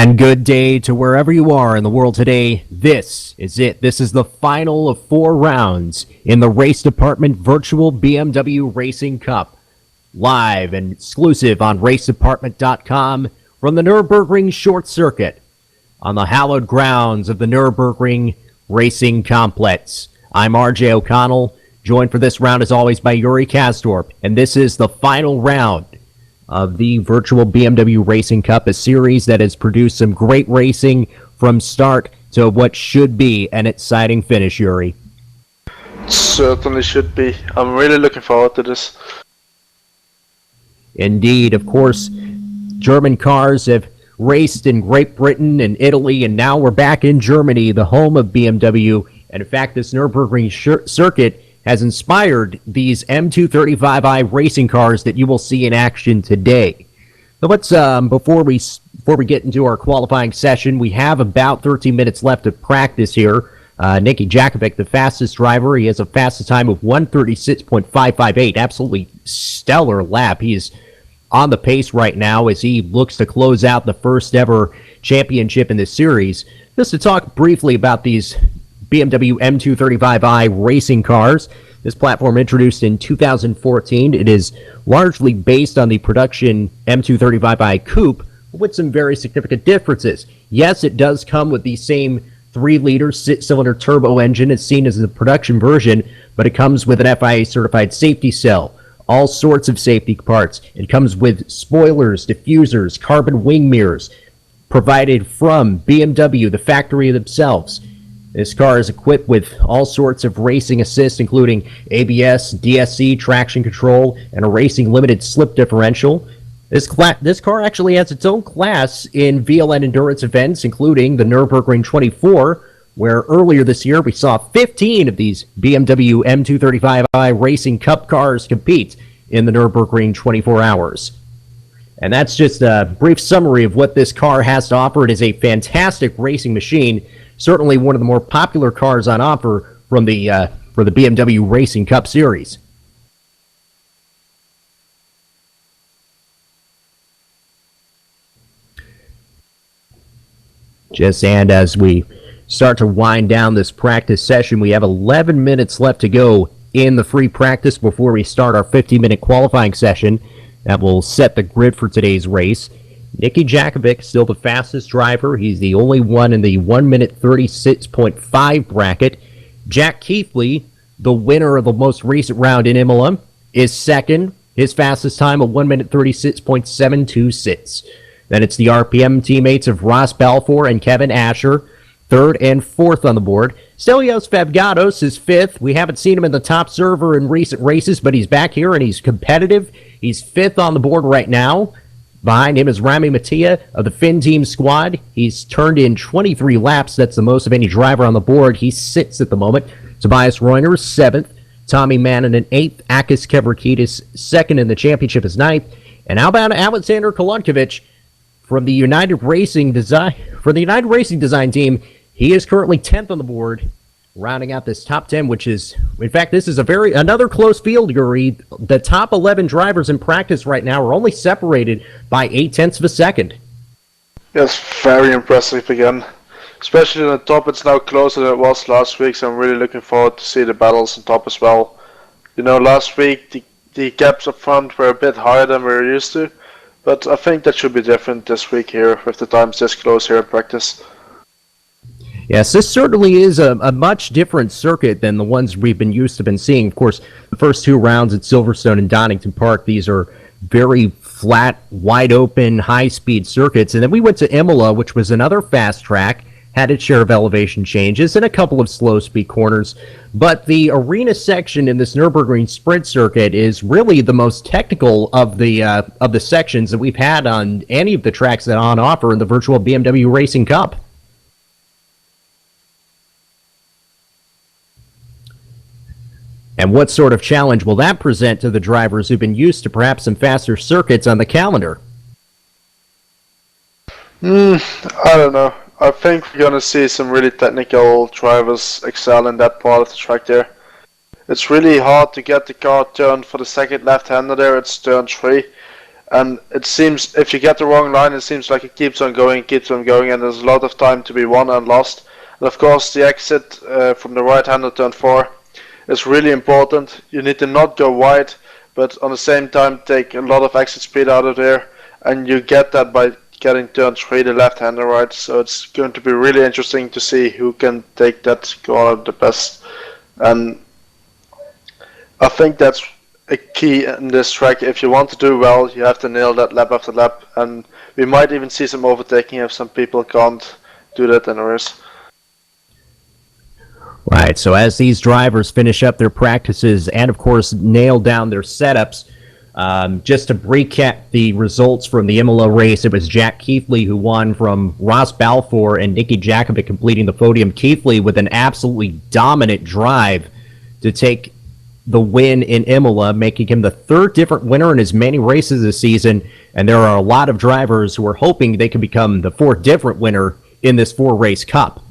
And good day to wherever you are in the world today. This is it. This is the final of 4 rounds in the Race Department Virtual BMW Racing Cup. Live and exclusive on Racedepartment.com from the Nürburgring Short Circuit on the hallowed grounds of the Nürburgring Racing Complex. I'm RJ O'Connell, joined for this round as always by Yuri Kastorp, and this is the final round of the Virtual BMW Racing Cup, a series that has produced some great racing from start to what should be an exciting finish, Yuri. Certainly should be. I'm really looking forward to this. Indeed. Of course, German cars have raced in Great Britain and Italy, and now we're back in Germany, the home of BMW. And in fact, this Nürburgring circuit has inspired these M235i racing cars that you will see in action today. So let's, before we get into our qualifying session, we have about 13 minutes left of practice here. Nicky Jakovic, the fastest driver, he has a fastest time of 1:36.558, absolutely stellar lap. He is on the pace right now as he looks to close out the first ever championship in this series. Just to talk briefly about these BMW M235i racing cars. This platform introduced in 2014. It is largely based on the production M235i Coupe, with some very significant differences. Yes, it does come with the same 3-liter 6-cylinder turbo engine as seen as the production version, but it comes with an FIA-certified safety cell, all sorts of safety parts. It comes with spoilers, diffusers, carbon wing mirrors, provided from BMW, the factory themselves. This car is equipped with all sorts of racing assist, including ABS, DSC, traction control, and a racing limited slip differential. This car actually has its own class in VLN endurance events, including the Nürburgring 24, where earlier this year we saw 15 of these BMW M235i Racing Cup cars compete in the Nürburgring 24 hours. And that's just a brief summary of what this car has to offer. It is a fantastic racing machine. Certainly one of the more popular cars on offer from the BMW Racing Cup Series. And as we start to wind down this practice session, we have 11 minutes left to go in the free practice before we start our 15-minute qualifying session that will set the grid for today's race. Nicky Jakovic, still the fastest driver. He's the only one in the 1:36.5 bracket. Jack Keithley, the winner of the most recent round in Imola, is second. His fastest time of 1:36.726. Then it's the RPM teammates of Ross Balfour and Kevin Asher, third and fourth on the board. Stelios Fabgatos is fifth. We haven't seen him in the top server in recent races, but he's back here and he's competitive. He's fifth on the board right now. Behind him is Rami Mattia of the Finn Team squad. He's turned in 23 laps. That's the most of any driver on the board. He's sixth at the moment. Tobias Reuner is seventh. Tommy Mannanen eighth. Akis Kevrakidis second in the championship is ninth. And how about Alexander Kolonkovich from the United Racing Design team? He is currently 10th on the board, rounding out this top 10, which is, in fact, this is another close field, Yuri. The top 11 drivers in practice right now are only separated by 0.8 of a second. Yes, very impressive again. Especially on the top, it's now closer than it was last week, so I'm really looking forward to see the battles on top as well. You know, last week the gaps up front were a bit higher than we were used to, but I think that should be different this week here, with the times this close here in practice. Yes, this certainly is a much different circuit than the ones we've been used to seeing. Of course, the first 2 rounds at Silverstone and Donington Park, these are very flat, wide-open, high-speed circuits. And then we went to Imola, which was another fast track, had its share of elevation changes and a couple of slow-speed corners. But the arena section in this Nürburgring sprint circuit is really the most technical of the sections that we've had on any of the tracks that are on offer in the virtual BMW Racing Cup. And what sort of challenge will that present to the drivers who've been used to perhaps some faster circuits on the calendar? I don't know. I think we're going to see some really technical drivers excel in that part of the track there. It's really hard to get the car turned for the second left-hander there. It's turn 3. And it seems if you get the wrong line, it seems like it keeps on going, and there's a lot of time to be won and lost. And of course, the exit from the right-hander turn 4 is really important. You need to not go wide, but on the same time take a lot of exit speed out of there, and you get that by getting turn 3 the left-hander right. So it's going to be really interesting to see who can take that corner the best. And I think that's a key in this track. If you want to do well, you have to nail that lap after lap, and we might even see some overtaking if some people can't do that in a race. Right, so as these drivers finish up their practices and, of course, nail down their setups, just to recap the results from the Imola race, it was Jack Keithley who won from Ross Balfour and Nicky Jakovic completing the podium. Keithley with an absolutely dominant drive to take the win in Imola, making him the third different winner in as many races this season, and there are a lot of drivers who are hoping they can become the fourth different winner in this 4-race cup.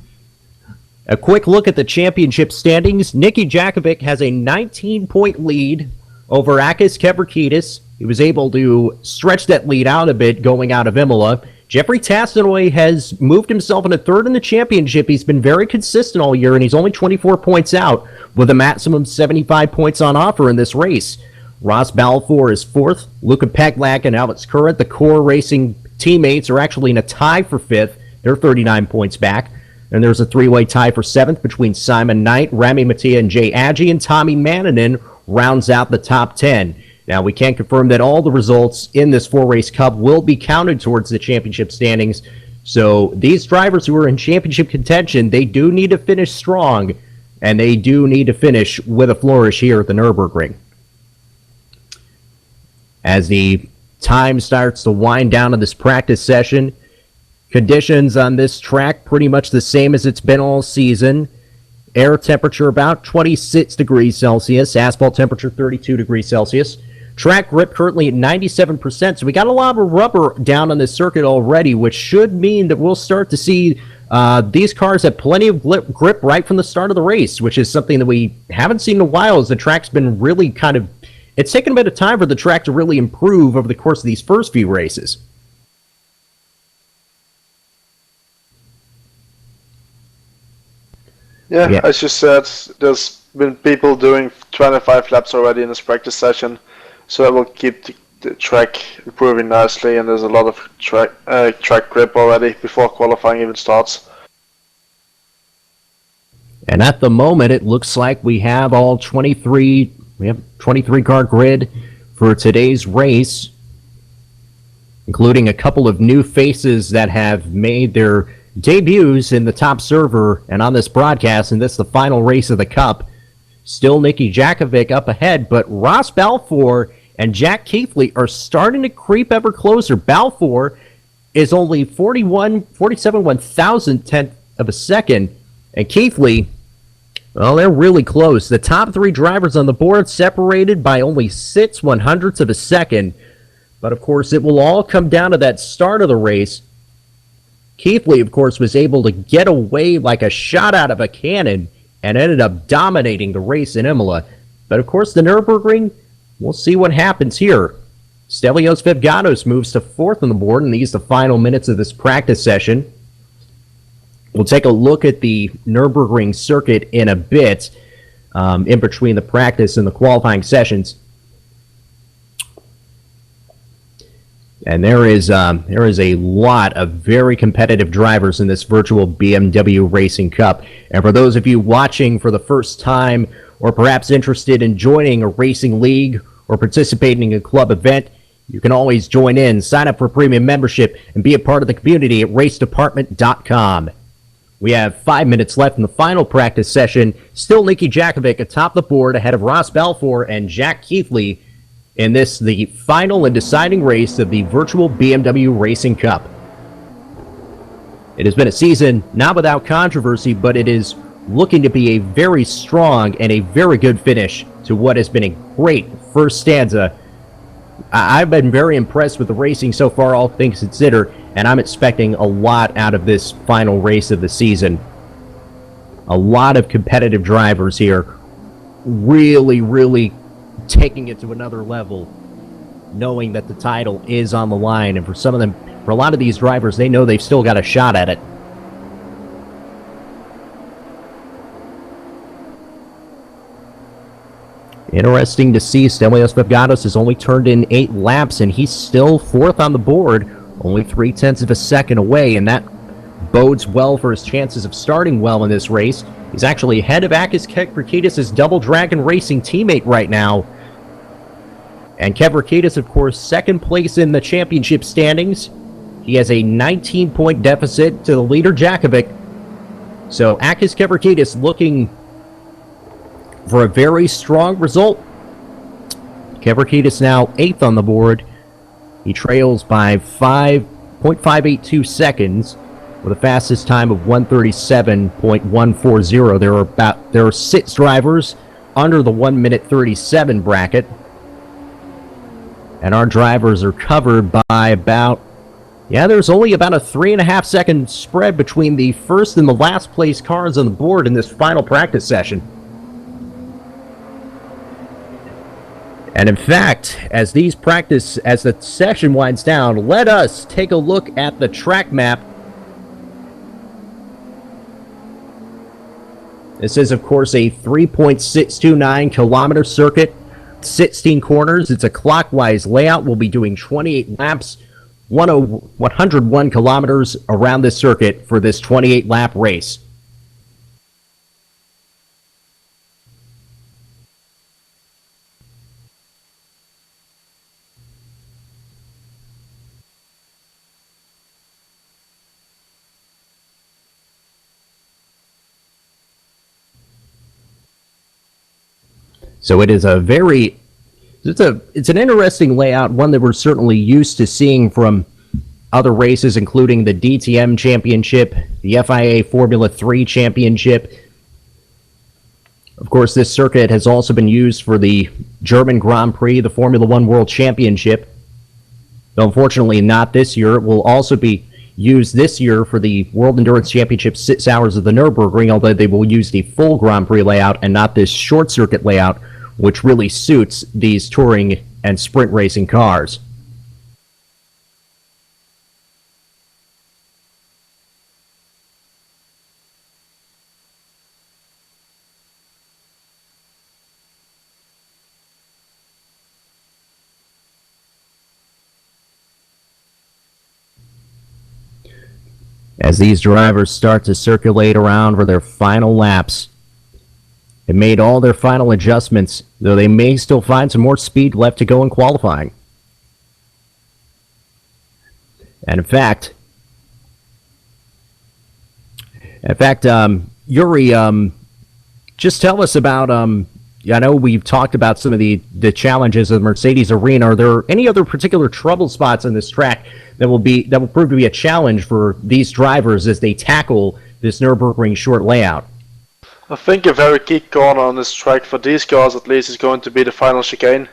A quick look at the championship standings. Nicky Jakovic has a 19-point lead over Akis Kebrakidis. He was able to stretch that lead out a bit going out of Imola. Jeffrey Tastanoy has moved himself into third in the championship. He's been very consistent all year, and he's only 24 points out with a maximum 75 points on offer in this race. Ross Balfour is fourth. Luca Peglak and Alex Current, the Core Racing teammates, are actually in a tie for fifth. They're 39 points back. And there's a three-way tie for seventh between Simon Knight, Rami Mattia, and Jay Agee, and Tommy Mannanen rounds out the top 10. Now, we can't confirm that all the results in this 4-race cup will be counted towards the championship standings. So these drivers who are in championship contention, they do need to finish strong, and they do need to finish with a flourish here at the Nürburgring. As the time starts to wind down in this practice session, conditions on this track pretty much the same as it's been all season. Air temperature about 26 degrees Celsius. Asphalt temperature 32 degrees Celsius. Track grip currently at 97%. So we got a lot of rubber down on this circuit already, which should mean that we'll start to see these cars have plenty of grip right from the start of the race, which is something that we haven't seen in a while, as the track's been really it's taken a bit of time for the track to really improve over the course of these first few races. Yeah, as you said, there's been people doing 25 laps already in this practice session, so that will keep the track improving nicely, and there's a lot of track grip already before qualifying even starts. And at the moment, it looks like we have all 23 car grid for today's race, including a couple of new faces that have made their debuts in the top server and on this broadcast, and this is the final race of the cup. Still Nicky Jakovic up ahead, but Ross Balfour and Jack Keithley are starting to creep ever closer. Balfour is only 47 1,000th of a second, and Keithley, well, they're really close. The top three drivers on the board separated by only 6 100ths of a second, but of course it will all come down to that start of the race. Keithley, of course, was able to get away like a shot out of a cannon and ended up dominating the race in Imola. But, of course, the Nürburgring, we'll see what happens here. Stelios Vivgatos moves to fourth on the board in the final minutes of this practice session. We'll take a look at the Nürburgring circuit in a bit, in between the practice and the qualifying sessions. And there is a lot of very competitive drivers in this virtual BMW Racing Cup. And for those of you watching for the first time, or perhaps interested in joining a racing league or participating in a club event, you can always join in, sign up for premium membership, and be a part of the community at Racedepartment.com. We have 5 minutes left in the final practice session. Still Nicky Jakovic atop the board ahead of Ross Balfour and Jack Keithley in this, the final and deciding race of the virtual BMW Racing Cup. It has been a season not without controversy, but it is looking to be a very strong and a very good finish to what has been a great first stanza. I've been very impressed with the racing so far, all things considered, and I'm expecting a lot out of this final race of the season. A lot of competitive drivers here, really taking it to another level. knowing that the title is on the line. And for some of them, for a lot of these drivers, they know they've still got a shot at it. Interesting to see. Stelios Vivgatos has only turned in 8 laps, and he's still 4th on the board, only 0.3 of a second away, and that bodes well for his chances of starting well in this race. He's actually ahead of Akis Kevrakidis' Double Dragon Racing teammate right now. And Kevrakidis, of course, 2nd place in the championship standings. He has a 19-point deficit to the leader, Jakovic. So Akis Kevrakidis looking for a very strong result. Kevrakidis now 8th on the board. He trails by 5.582 seconds with a fastest time of 1:37.140. There are 6 drivers under the 1 minute 37 bracket. And our drivers are covered by about, there's only about a 3.5 second spread between the first and the last place cars on the board in this final practice session. And in fact, as the session winds down, let us take a look at the track map. This is, of course, a 3.629 kilometer circuit, 16 corners. It's a clockwise layout. We'll be doing 28 laps, 101 kilometers around this circuit for this 28 lap race. So it is it's an interesting layout, one that we're certainly used to seeing from other races, including the DTM Championship, the FIA Formula 3 Championship. Of course, this circuit has also been used for the German Grand Prix, the Formula 1 World Championship. Though unfortunately not this year. It will also be used this year for the World Endurance Championship 6 hours of the Nürburgring, although they will use the full Grand Prix layout and not this short circuit layout, which really suits these touring and sprint racing cars. As these drivers start to circulate around for their final laps, they made all their final adjustments, though they may still find some more speed left to go in qualifying. And in fact, Yuri, just tell us about, I know we've talked about some of the challenges of the Mercedes Arena. Are there any other particular trouble spots on this track that will prove to be a challenge for these drivers as they tackle this Nürburgring short layout? I think a very key corner on this track, for these cars at least, is going to be the final chicane.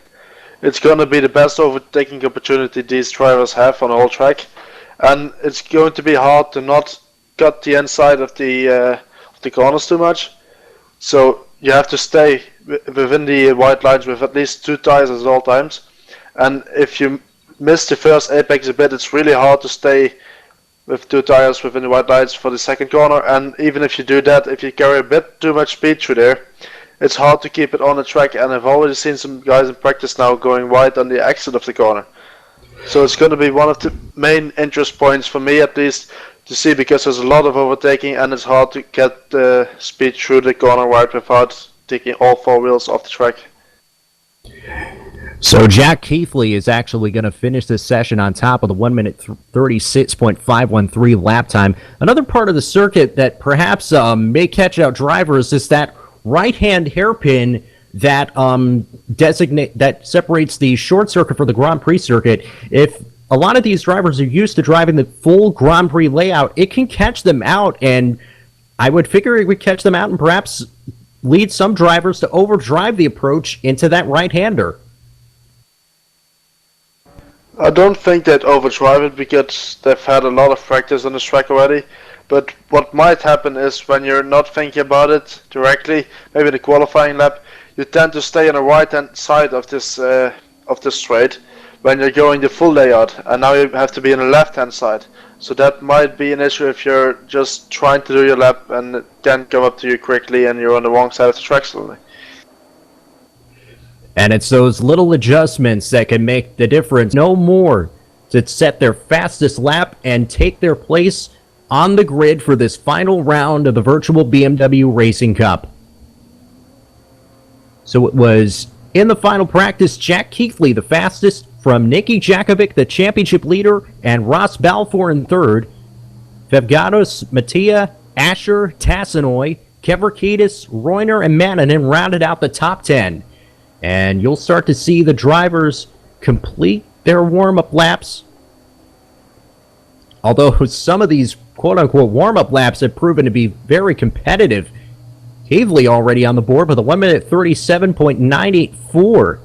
It's going to be the best overtaking opportunity these drivers have on the whole track, and it's going to be hard to not cut the inside of the corners too much. So you have to stay within the white lines with at least 2 tires at all times. And if you miss the first apex a bit, it's really hard to stay with 2 tires within the white lines for the second corner. And even if you do that, if you carry a bit too much speed through there, it's hard to keep it on the track. And I've already seen some guys in practice now going wide on the exit of the corner. So it's going to be one of the main interest points for me, at least, to see, because there's a lot of overtaking and it's hard to get the speed through the corner right without taking all 4 wheels off the track. So Jack Keithley is actually going to finish this session on top of the 1 minute 36.513 lap time. Another part of the circuit that perhaps may catch out drivers is that right-hand hairpin that that separates the short circuit from the Grand Prix circuit. If a lot of these drivers are used to driving the full Grand Prix layout, it can catch them out, and I would figure it would catch them out and perhaps lead some drivers to overdrive the approach into that right-hander. I don't think they'd overdrive it because they've had a lot of practice on this track already. But what might happen is, when you're not thinking about it directly, maybe the qualifying lap, you tend to stay on the right-hand side of this straight. when you're going the full layout, and now you have to be on the left-hand side. So that might be an issue if you're just trying to do your lap and it can't come up to you quickly and you're on the wrong side of the track suddenly. And it's those little adjustments that can make the difference. No more to set their fastest lap and take their place on the grid for this final round of the virtual BMW Racing Cup. So it was in the final practice, Jack Keithley, the fastest, from Nicky Jakovic, the championship leader, and Ross Balfour in third. Fevgados, Mattia, Asher, Tassinoy, Keverkidis, Reuner, and Mannanen rounded out the top 10. And you'll start to see the drivers complete their warm-up laps. Although some of these quote-unquote warm-up laps have proven to be very competitive. Keithley already on the board with a 1 minute 37.984.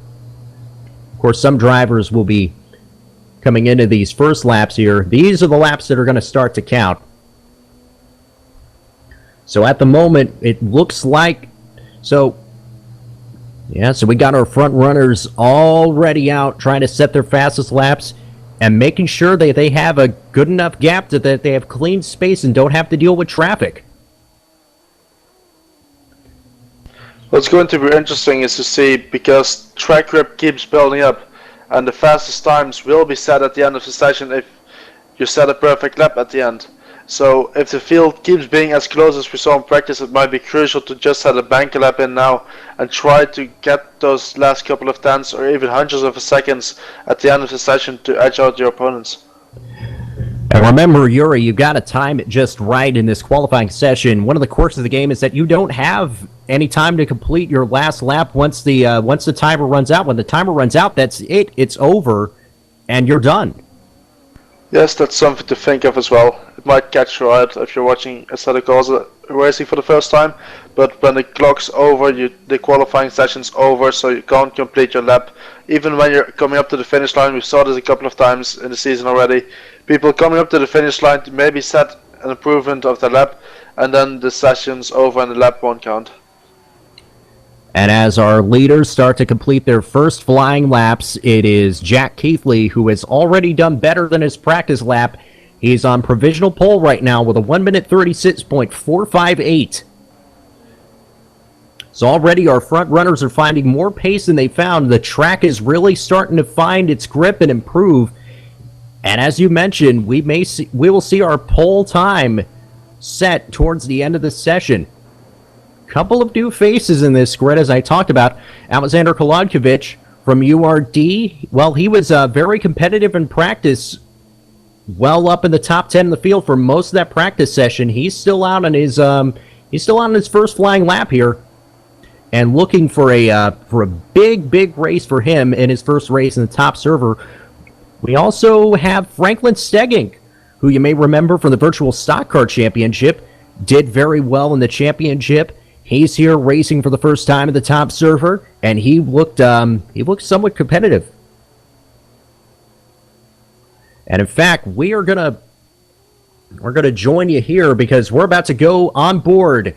Of course, some drivers will be coming into these first laps here. These are the laps that are going to start to count. So at the moment, it looks like... So we got our front runners already out trying to set their fastest laps and making sure that they have a good enough gap that they have clean space and don't have to deal with traffic. What's going to be interesting is to see, because track grip keeps building up and the fastest times will be set at the end of the session if you set a perfect lap at the end. So if the field keeps being as close as we saw in practice, it might be crucial to just set a bank lap in now and try to get those last couple of tenths or even hundreds of seconds at the end of the session to edge out your opponents. And remember, Yuri, you got to time it just right in this qualifying session. One of the quirks of the game is that you don't have any time to complete your last lap once the timer runs out. When the timer runs out, that's it. It's over, and you're done. Yes, that's something to think of as well. It might catch your eye if you're watching Assetto Corsa racing for the first time, but when the clock's over, the qualifying session's over, so you can't complete your lap. Even when you're coming up to the finish line, we saw this a couple of times in the season already. People coming up to the finish line to maybe set an improvement of the lap, and then the session's over and the lap won't count. And as our leaders start to complete their first flying laps, it is Jack Keithley, who has already done better than his practice lap. He's on provisional pole right now with a 1 minute 36.458. So already our front runners are finding more pace than they found. The track is really starting to find its grip and improve. And as you mentioned, we will see our pole time set towards the end of the session. Couple of new faces in this grid, as I talked about. Alexander Kolodkovic from URD. Well, he was very competitive in practice, well up in the top 10 in the field for most of that practice session. He's still out on his first flying lap here, and looking for a big race for him in his first race in the top server. We also have Franklin Stegging, who you may remember from the Virtual Stock Car Championship, did very well in the championship. He's here racing for the first time at the top server, and he looked somewhat competitive. And in fact, we're gonna join you here because we're about to go on board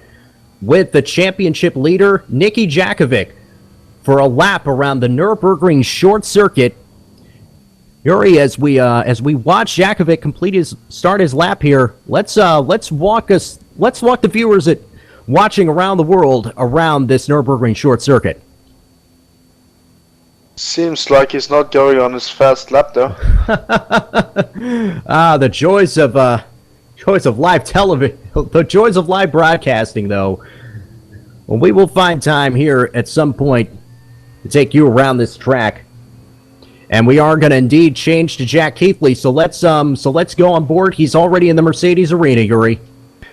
with the championship leader, Nicky Jakovic, for a lap around the Nürburgring short circuit. Yuri, as we watch Jakovic start his lap here, let's walk the viewers watching around the world around this Nürburgring short circuit. Seems like he's not going on his fast lap though. The joys of live television, the joys of live broadcasting, though. Well, we will find time here at some point to take you around this track, and we are going to indeed change to Jack Keithley. So let's go on board. He's already in the Mercedes arena, Yuri.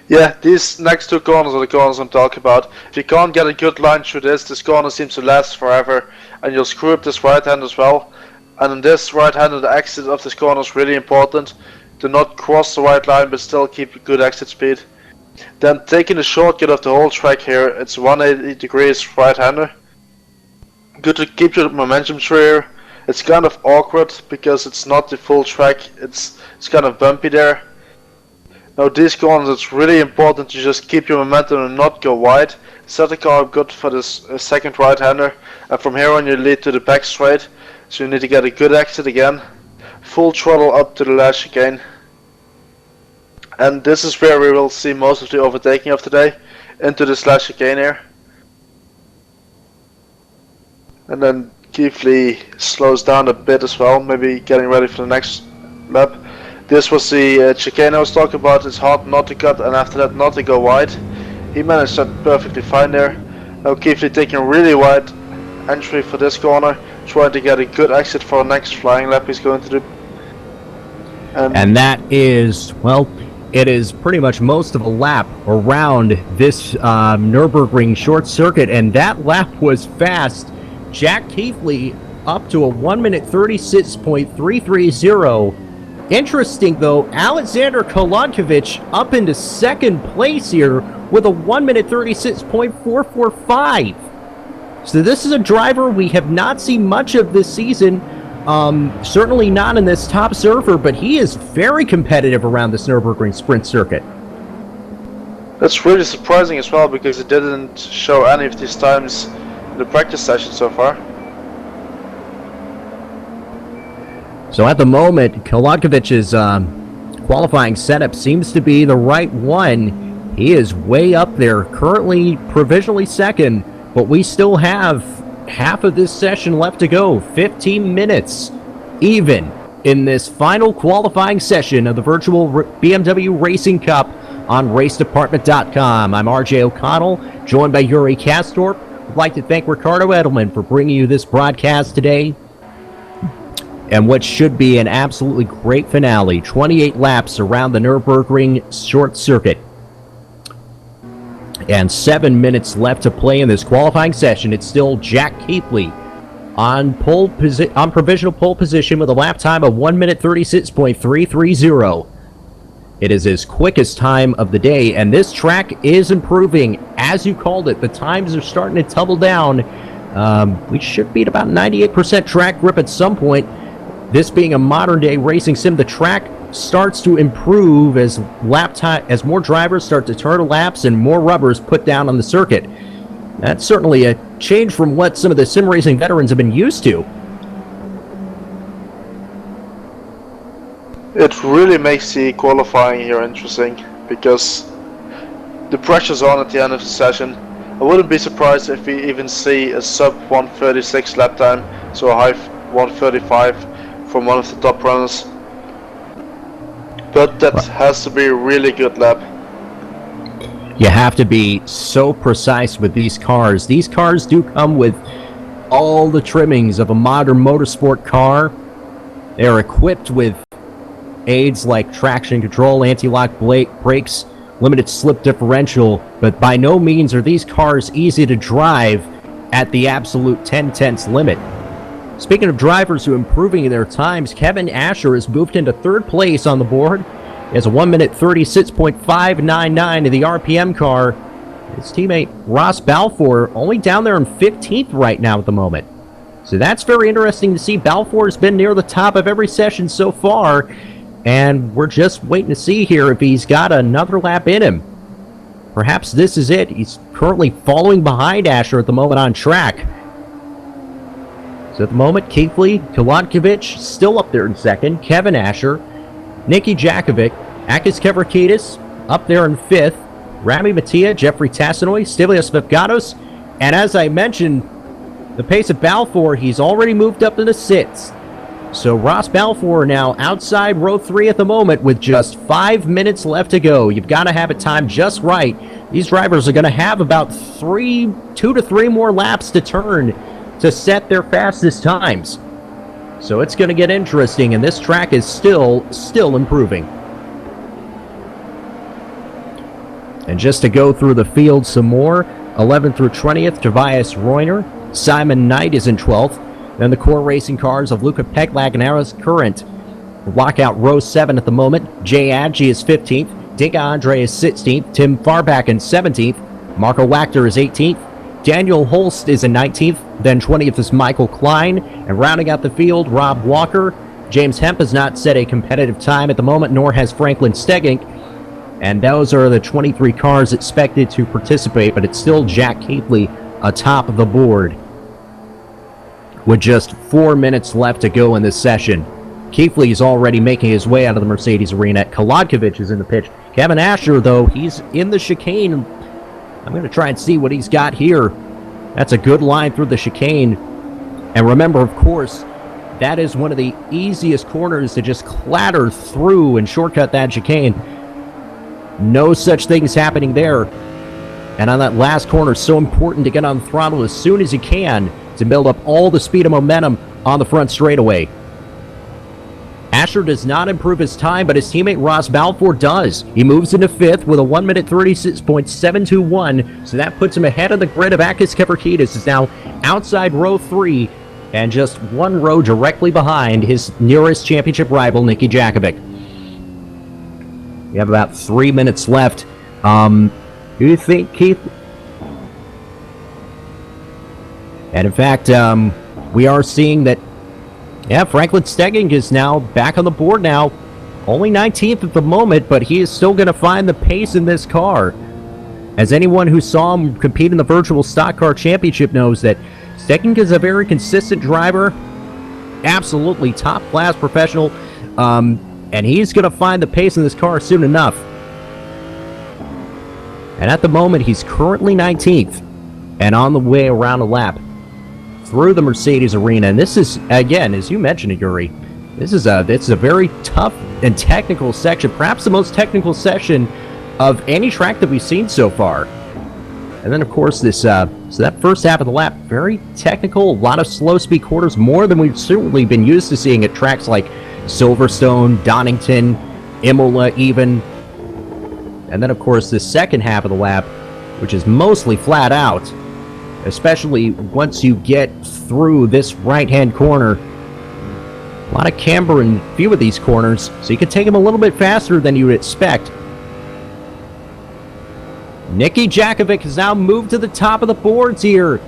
Yeah, these next two corners are the corners I'm talking about. If you can't get a good line through this corner seems to last forever, and you'll screw up this right hand as well. And in this right hand, the exit of this corner is really important. Do not cross the right line, but still keep a good exit speed. Then taking the shortcut of the whole track here, it's 180 degrees right-hander. Good to keep your momentum through here. It's kind of awkward because it's not the full track. It's kind of bumpy there. Now these corners, it's really important to just keep your momentum and not go wide. Set the car up good for this second right-hander, and from here on you lead to the back straight, so you need to get a good exit again. Full throttle up to the last chicane. And this is where we will see most of the overtaking of today, into this last chicane here. And then Keithley slows down a bit as well, maybe getting ready for the next lap. This was the chicane I was talking about. It's hard not to cut and after that not to go wide. He managed that perfectly fine there. Now Keithley taking a really wide entry for this corner, trying to get a good exit for the next flying lap he's going to do. And that is, well, it is pretty much most of a lap around this Nürburgring short circuit, and that lap was fast. Jack Keithley up to a 1 minute 36.330. Interesting though, Alexander Kolodkovic up into second place here with a 1 minute 36.445. So this is a driver we have not seen much of this season. Certainly not in this top server, but he is very competitive around this Nürburgring sprint circuit. That's really surprising as well, because it didn't show any of these times in the practice session so far. So at the moment, Kolodkovic's qualifying setup seems to be the right one. He is way up there, currently provisionally second, but we still have half of this session left to go. 15 minutes even in this final qualifying session of the virtual BMW Racing Cup on Racedepartment.com. I'm RJ O'Connell, joined by Yuri Kastorp. I'd like to thank Ricardo Edelman for bringing you this broadcast today, and what should be an absolutely great finale. 28 laps around the Nürburgring short circuit, and 7 minutes left to play in this qualifying session. It's still Jack Keithley on provisional pole position with a lap time of 1 minute 36.330. It is his quickest time of the day, and this track is improving. As you called it, the times are starting to tumble down. We should be at about 98% track grip at some point. This being a modern-day racing sim, the track starts to improve as as more drivers start to turn laps and more rubbers put down on the circuit. That's certainly a change from what some of the sim racing veterans have been used to. It really makes the qualifying here interesting, because the pressure's on at the end of the session. I wouldn't be surprised if we even see a sub 136 lap time, so a high 135 from one of the top runners. But that has to be a really good lap. You have to be so precise with these cars. These cars do come with all the trimmings of a modern motorsport car. They're equipped with aids like traction control, anti-lock brakes, limited slip differential, but by no means are these cars easy to drive at the absolute 10/10ths limit. Speaking of drivers who are improving in their times, Kevin Asher has moved into third place on the board. He has a 1 minute 36.599 in the RPM car. His teammate Ross Balfour only down there in 15th right now at the moment. So that's very interesting to see. Balfour has been near the top of every session so far, and we're just waiting to see here if he's got another lap in him. Perhaps this is it. He's currently following behind Asher at the moment on track. So at the moment, Keithley, Kolodkovic still up there in second. Kevin Asher, Nicky Jakovic, Akis Kevrakidis up there in fifth. Rami Mattia, Jeffrey Tassinoy, Stilios Vivgatos, and as I mentioned, the pace of Balfour, he's already moved up into sixth. So Ross Balfour now outside row 3 at the moment with just 5 minutes left to go. You've got to have it timed just right. These drivers are going to have about 2 to 3 more laps to turn to set their fastest times. So it's going to get interesting, and this track is still improving. And just to go through the field some more, 11th through 20th, Tobias Reuner. Simon Knight is in 12th. Then the core racing cars of Luca Peklak and Aris Current. Lockout row 7 at the moment. Jay Adji is 15th. Dinka Andre is 16th. Tim Farback in 17th. Marco Wachter is 18th. Daniel Holst is in 19th. Then 20th is Michael Klein. And rounding out the field, Rob Walker. James Hemp has not set a competitive time at the moment, nor has Franklin Stegink. And those are the 23 cars expected to participate, but it's still Jack Keithley atop of the board with just 4 minutes left to go in this session. Keithley is already making his way out of the Mercedes arena. Kolodkovic is in the pitch. Kevin Asher, though, he's in the chicane. I'm going to try and see what he's got here. That's a good line through the chicane. And remember, of course, that is one of the easiest corners to just clatter through and shortcut that chicane. No such things happening there. And on that last corner, so important to get on the throttle as soon as you can to build up all the speed and momentum on the front straightaway. Asher does not improve his time, but his teammate Ross Balfour does. He moves into 5th with a 1 minute 36.721, so that puts him ahead of the grid of Akis Kefrakidis. Is now outside row 3 and just 1 row directly behind his nearest championship rival, Nicky Jakovic. We have about 3 minutes left. Do you think, Keith? And in fact, we are seeing that, yeah, Franklin Stegging is now back on the board now. Only 19th at the moment, but he is still going to find the pace in this car. As anyone who saw him compete in the Virtual Stock Car Championship knows that Stegging is a very consistent driver. Absolutely top-class professional. And he's going to find the pace in this car soon enough. And at the moment, he's currently 19th and on the way around a lap through the Mercedes arena. And this is, again, as you mentioned, Yuri, it's a very tough and technical section, perhaps the most technical section of any track that we've seen so far. And then, of course, this so that first half of the lap, very technical, a lot of slow-speed corners, more than we've certainly been used to seeing at tracks like Silverstone, Donington, Imola even. And then, of course, the second half of the lap, which is mostly flat out, especially once you get through this right-hand corner. A lot of camber in a few of these corners, so you can take them a little bit faster than you would expect. Nicky Jakovic has now moved to the top of the boards here.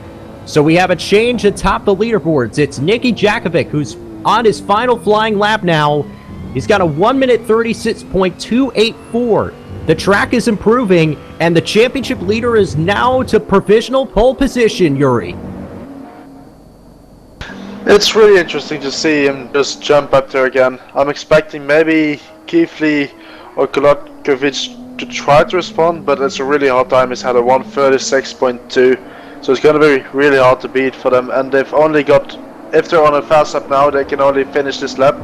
So we have a change atop the leaderboards. It's Nicky Jakovic who's on his final flying lap now. He's got a 1 minute 36.284. The track is improving, and the championship leader is now to provisional pole position, Yuri. It's really interesting to see him just jump up there again. I'm expecting maybe Keithley or Kolodkovic to try to respond, but it's a really hard time. He's had a 136.2, so it's going to be really hard to beat for them. And they've only got, if they're on a fast lap now, they can only finish this lap.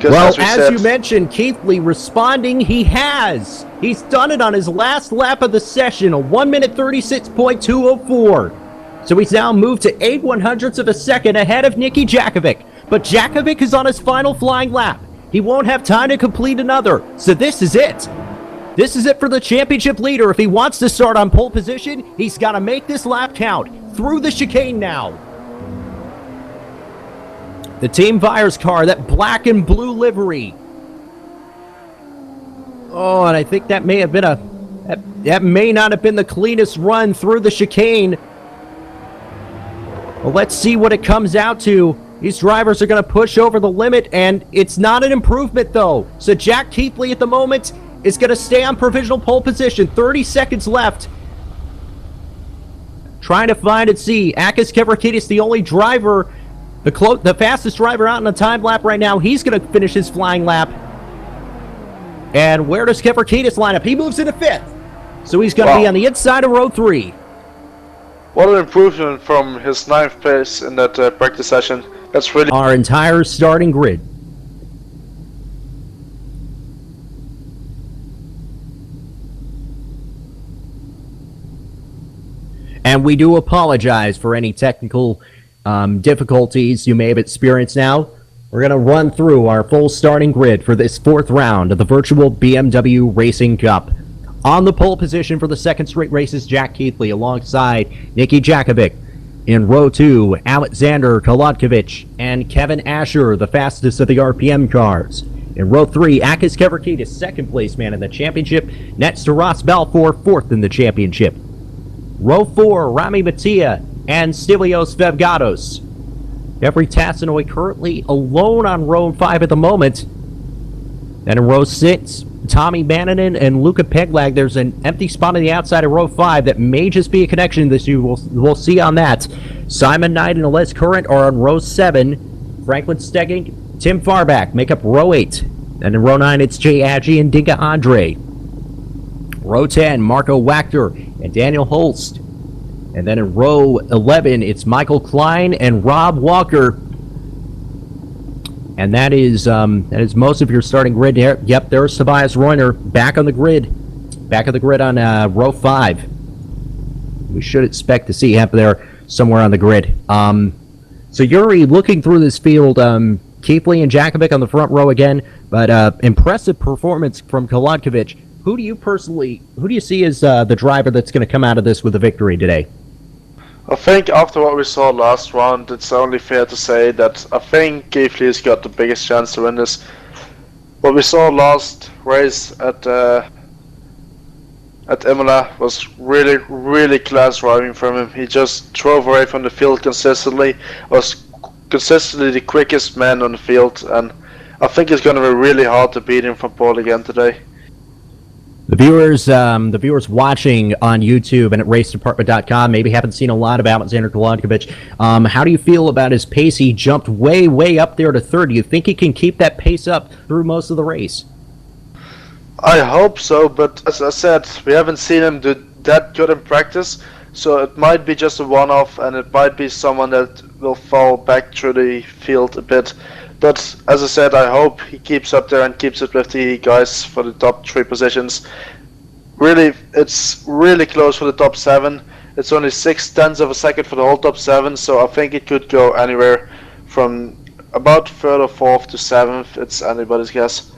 Well, as you mentioned, Keithley responding, he has. He's done it on his last lap of the session, a 1 minute 36.204. So he's now moved to 8/100ths of a second ahead of Nicky Jakovic. But Jakovic is on his final flying lap. He won't have time to complete another. So this is it. This is it for the championship leader. If he wants to start on pole position, he's got to make this lap count. Through the chicane now. The Team Vyers car, that black and blue livery. Oh, and I think that may have been that may not have been the cleanest run through the chicane. Well, let's see what it comes out to. These drivers are going to push over the limit, and it's not an improvement, though. So Jack Keithley at the moment is going to stay on provisional pole position. 30 seconds left. Trying to find and see. Akis Kefrakidis, the only driver, the fastest driver out in the time lap right now. He's going to finish his flying lap. And where does Kefrakidis line up? He moves into 5th. So he's going to be on the inside of row 3. What an improvement from his 9th place in that practice session. That's really our entire starting grid. And we do apologize for any technical difficulties you may have experienced now. We're going to run through our full starting grid for this 4th round of the virtual BMW Racing Cup. On the pole position for the second straight race is Jack Keithley alongside Nicky Jakovic. In row 2, Alexander Kolodkovic and Kevin Asher, the fastest of the RPM cars. In row 3, Akis Kefrakidis, second place man in the championship, next to Ross Balfour, 4th in the championship. Row 4, Rami Mattia and Stilios Vevgatos. Jeffrey Tassinoy currently alone on row 5 at the moment. Then in row 6, Tommy Bannanen and Luca Peglag. There's an empty spot on the outside of row 5 that may just be a connection that we'll see on that. Simon Knight and Les Current are on row 7. Franklin Stegging, Tim Farback make up row 8. And in row 9, it's Jay Agee and Dinka Andre. Row 10, Marco Wachter and Daniel Holst. And then in row 11, it's Michael Klein and Rob Walker. And that is most of your starting grid there. Yep, there's Tobias Reuner back on the grid. Back on the grid on row 5. We should expect to see him there somewhere on the grid. So Yuri, looking through this field, Keithley and Jakovic on the front row again, but impressive performance from Kolodkovic. Who do you see as the driver that's going to come out of this with a victory today? I think after what we saw last round, it's only fair to say that I think Keithley has got the biggest chance to win this. What we saw last race at Imola was really class driving from him. He just drove away from the field consistently, was consistently the quickest man on the field, and I think it's going to be really hard to beat him from pole again today. The viewers watching on YouTube and at Racedepartment.com maybe haven't seen a lot of Alexander Kolodkovic. How do you feel about his pace? He jumped way up there to third. Do you think he can keep that pace up through most of the race? I hope so, but as I said, we haven't seen him do that good in practice, so it might be just a one-off, and it might be someone that will fall back through the field a bit. But as I said, I hope he keeps up there and keeps it with the guys for the top 3 positions. Really, it's really close for the top 7. It's only 0.6 of a second for the whole top 7, so I think it could go anywhere from about 3rd or 4th to 7th. It's anybody's guess.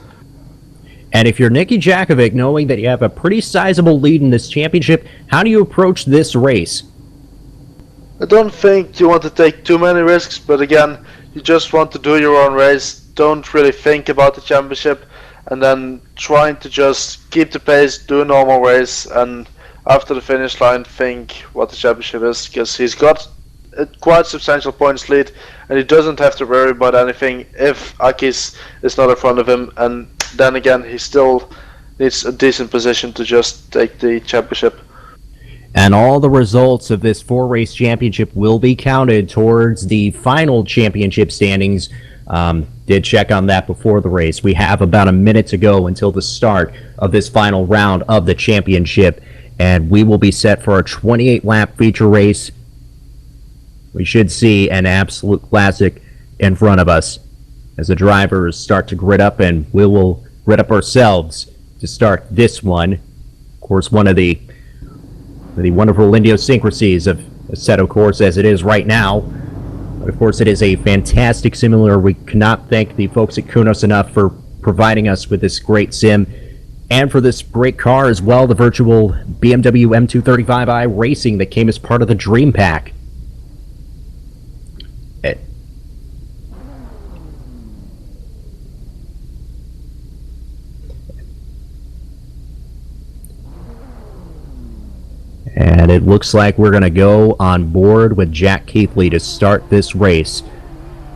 And if you're Nicky Jakovic, knowing that you have a pretty sizable lead in this championship, how do you approach this race? I don't think you want to take too many risks, but again, you just want to do your own race. Don't really think about the championship, and then trying to just keep the pace, do a normal race, and after the finish line think what the championship is, because he's got a quite substantial points lead, and he doesn't have to worry about anything if Akis is not in front of him, and then again he still needs a decent position to just take the championship. And all the results of this 4-race championship will be counted towards the final championship standings. Did check on that before the race. We have about a minute to go until the start of this final round of the championship, and we will be set for a 28-lap feature race. We should see an absolute classic in front of us as the drivers start to grid up, and we will grid up ourselves to start this one. Of course, one of the wonderful idiosyncrasies of Assetto Corsa as it is right now. But of course, it is a fantastic simulator. We cannot thank the folks at Kunos enough for providing us with this great sim and for this great car as well, the virtual BMW M235i Racing that came as part of the Dream Pack. And it looks like we're going to go on board with Jack Keithley to start this race.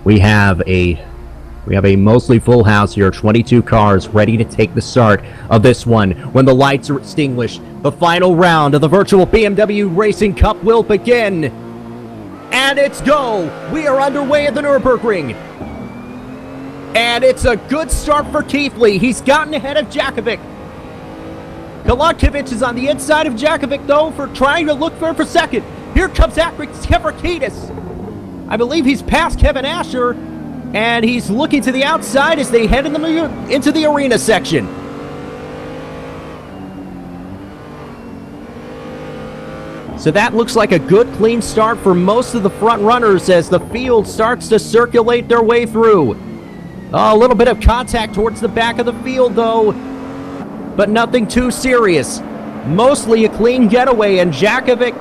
We have a mostly full house here, 22 cars ready to take the start of this one. When the lights are extinguished, the final round of the virtual BMW Racing Cup will begin. And it's go! We are underway at the Nürburgring. And it's a good start for Keithley. He's gotten ahead of Jakovic. Kolodkovic is on the inside of Jakovic, though, for trying to look for second. Here comes Kevrakidis. I believe he's past Kevin Asher, and he's looking to the outside as they head into the arena section. So that looks like a good, clean start for most of the front runners as the field starts to circulate their way through. A little bit of contact towards the back of the field, though, but nothing too serious. Mostly a clean getaway, and Jakovic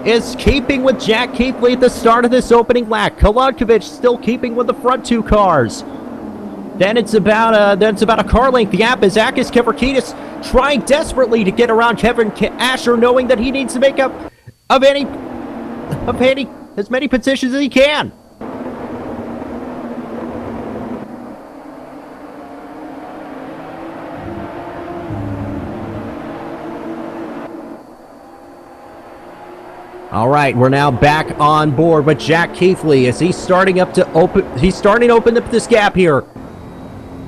is keeping with Jack Keithley at the start of this opening lap. Kolodkovic still keeping with the front 2 cars. Then it's about a car length gap as Akis Kevrakidis trying desperately to get around Kevin Asher, knowing that he needs to make up as many positions as he can. All right, we're now back on board with Jack Keithley as he's starting to open up this gap here.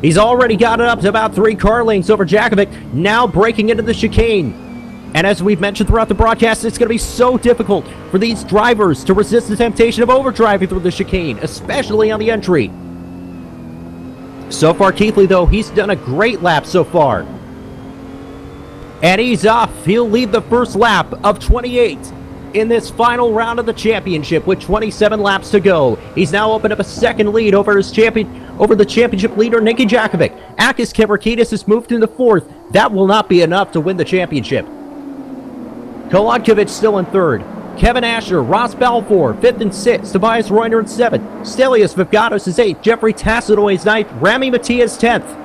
He's already got it up to about 3 car lengths over Jakovic, now breaking into the chicane. And as we've mentioned throughout the broadcast, it's going to be so difficult for these drivers to resist the temptation of overdriving through the chicane, especially on the entry. So far, Keithley, though, he's done a great lap so far. And he's off. He'll lead the first lap of 28 in this final round of the championship with 27 laps to go. He's now opened up a second lead over the championship leader, Nicky Jakovic. Akis Kevrakidis has moved into 4th. That will not be enough to win the championship. Kolodkovic still in 3rd. Kevin Asher, Ross Balfour, 5th and 6th. Tobias Reuner in 7th. Stelios Vivgatos is 8th. Jeffrey Tassitoy is 9th. Rami Matias 10th.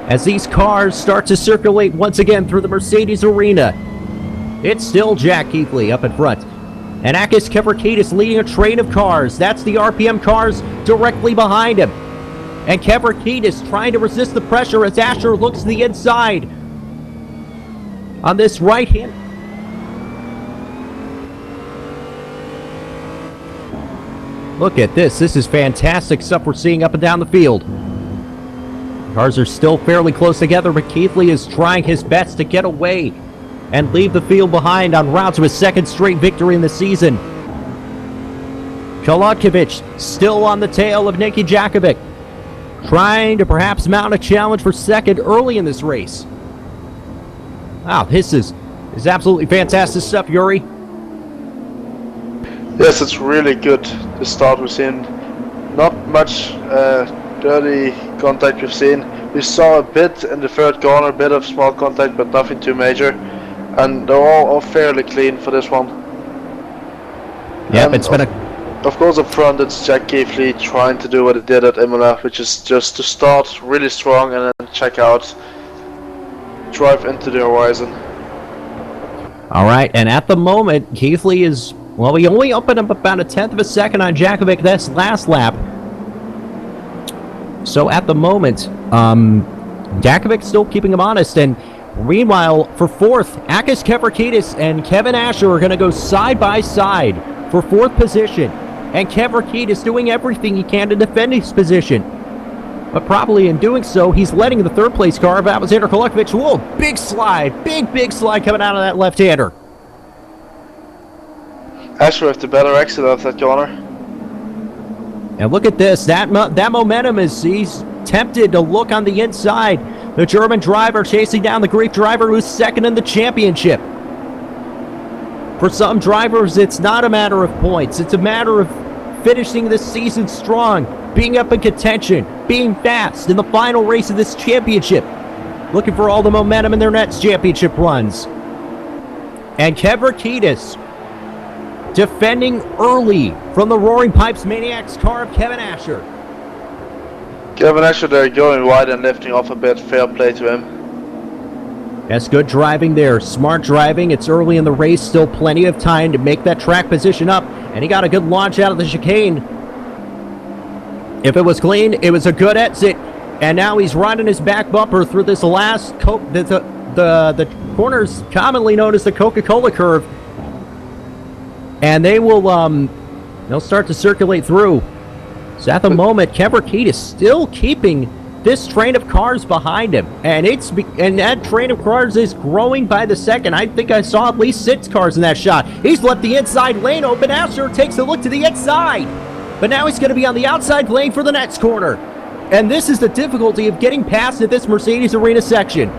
As these cars start to circulate once again through the Mercedes arena, it's still Jack Keithley up in front. And Akis Kevrakidis leading a train of cars. That's the RPM cars directly behind him. And Kevrakidis trying to resist the pressure as Asher looks to the inside. On this right hand. Look at this. This is fantastic stuff we're seeing up and down the field. Cars are still fairly close together, but Keithley is trying his best to get away and leave the field behind en route to his 2nd straight victory in the season. Kolodkovic still on the tail of Nicky Jakovic, trying to perhaps mount a challenge for 2nd early in this race. Wow, this is absolutely fantastic stuff, Yuri. Yes, it's really good, the start we've seen. Not much dirty contact we've seen. We saw a bit in the 3rd corner, a bit of small contact, but nothing too major. And they're all fairly clean for this one. Yep, it's been a... Of course, up front, it's Jack Keithley trying to do what he did at Imola, which is just to start really strong and then check out, drive into the horizon. All right, and at the moment, Keithley is... Well, we only opened up about 1/10 of a second on Jakovic this last lap. So at the moment, Jakovic's still keeping him honest. And meanwhile, for 4th, Akis Kevrakidis and Kevin Asher are going to go side by side for 4th position. And Kevrakidis doing everything he can to defend his position. But probably in doing so, he's letting the 3rd place car of Alexander Kolodkovic. Whoa, big slide. Big slide coming out of that left-hander. Asher with the better exit of that corner. And look at this. That momentum is, he's tempted to look on the inside. The German driver chasing down the Greek driver who's 2nd in the championship. For some drivers, it's not a matter of points. It's a matter of finishing this season strong, being up in contention, being fast in the final race of this championship, looking for all the momentum in their next championship runs. And Kevrakidis defending early from the Roaring Pipes Maniacs car of Kevin Asher. Kevin Asher there going wide and lifting off a bit. Fair play to him. That's good driving there. Smart driving. It's early in the race. Still plenty of time to make that track position up. And he got a good launch out of the chicane. If it was clean, it was a good exit. And now he's riding his back bumper through this last the corners commonly known as the Coca-Cola curve. And they will they'll start to circulate through. So at the moment, Kevrakidis still keeping this train of cars behind him, and that train of cars is growing by the second. I think I saw at least 6 cars in that shot. He's left the inside lane open. Asher takes a look to the inside, but now he's going to be on the outside lane for the next corner. And this is the difficulty of getting past at this Mercedes Arena section.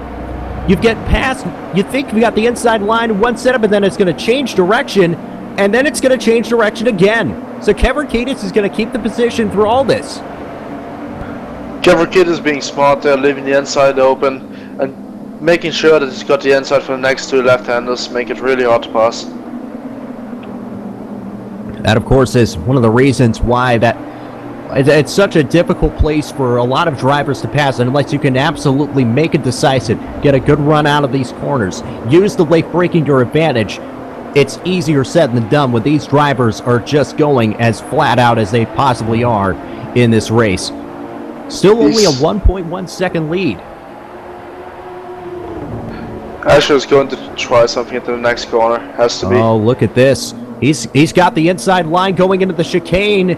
You get past, you think you got the inside line in one setup, and then it's going to change direction, and then it's going to change direction again. So Kevrakidis is going to keep the position through all this. Kevrakidis being smart there, leaving the inside open and making sure that he's got the inside for the next 2 left-handers, make it really hard to pass. That, of course, is one of the reasons why it's such a difficult place for a lot of drivers to pass, unless you can absolutely make it decisive, get a good run out of these corners, use the late braking to your advantage. It's easier said than done when these drivers are just going as flat out as they possibly are in this race. Still only a 1.1 second lead. Asher's going to try something into the next corner. Has to be. Oh, look at this. He's got the inside line going into the chicane.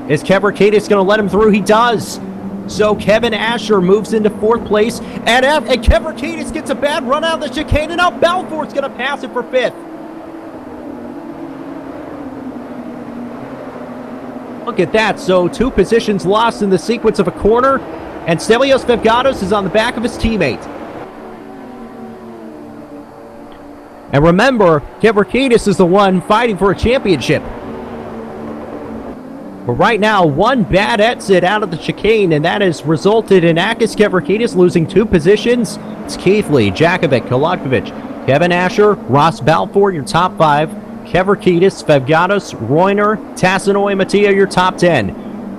Is Kevorkidis going to let him through? He does. So Kevin Asher moves into 4th place, and Kevorkidis gets a bad run out of the chicane, and now Balfour's going to pass it for 5th. Look at that. So 2 positions lost in the sequence of a corner, and Stelios Fevgatos is on the back of his teammate. And remember, Kevorkidis is the one fighting for a championship. But right now, one bad exit out of the chicane, and that has resulted in Akis Kevorkidis losing 2 positions. It's Keithley, Jakovic, Kolodkovic, Kevin Asher, Ross Balfour, your top 5. Kevorkidis, Fevgatos, Reuner, Tassinoy, Mattia, your top 10.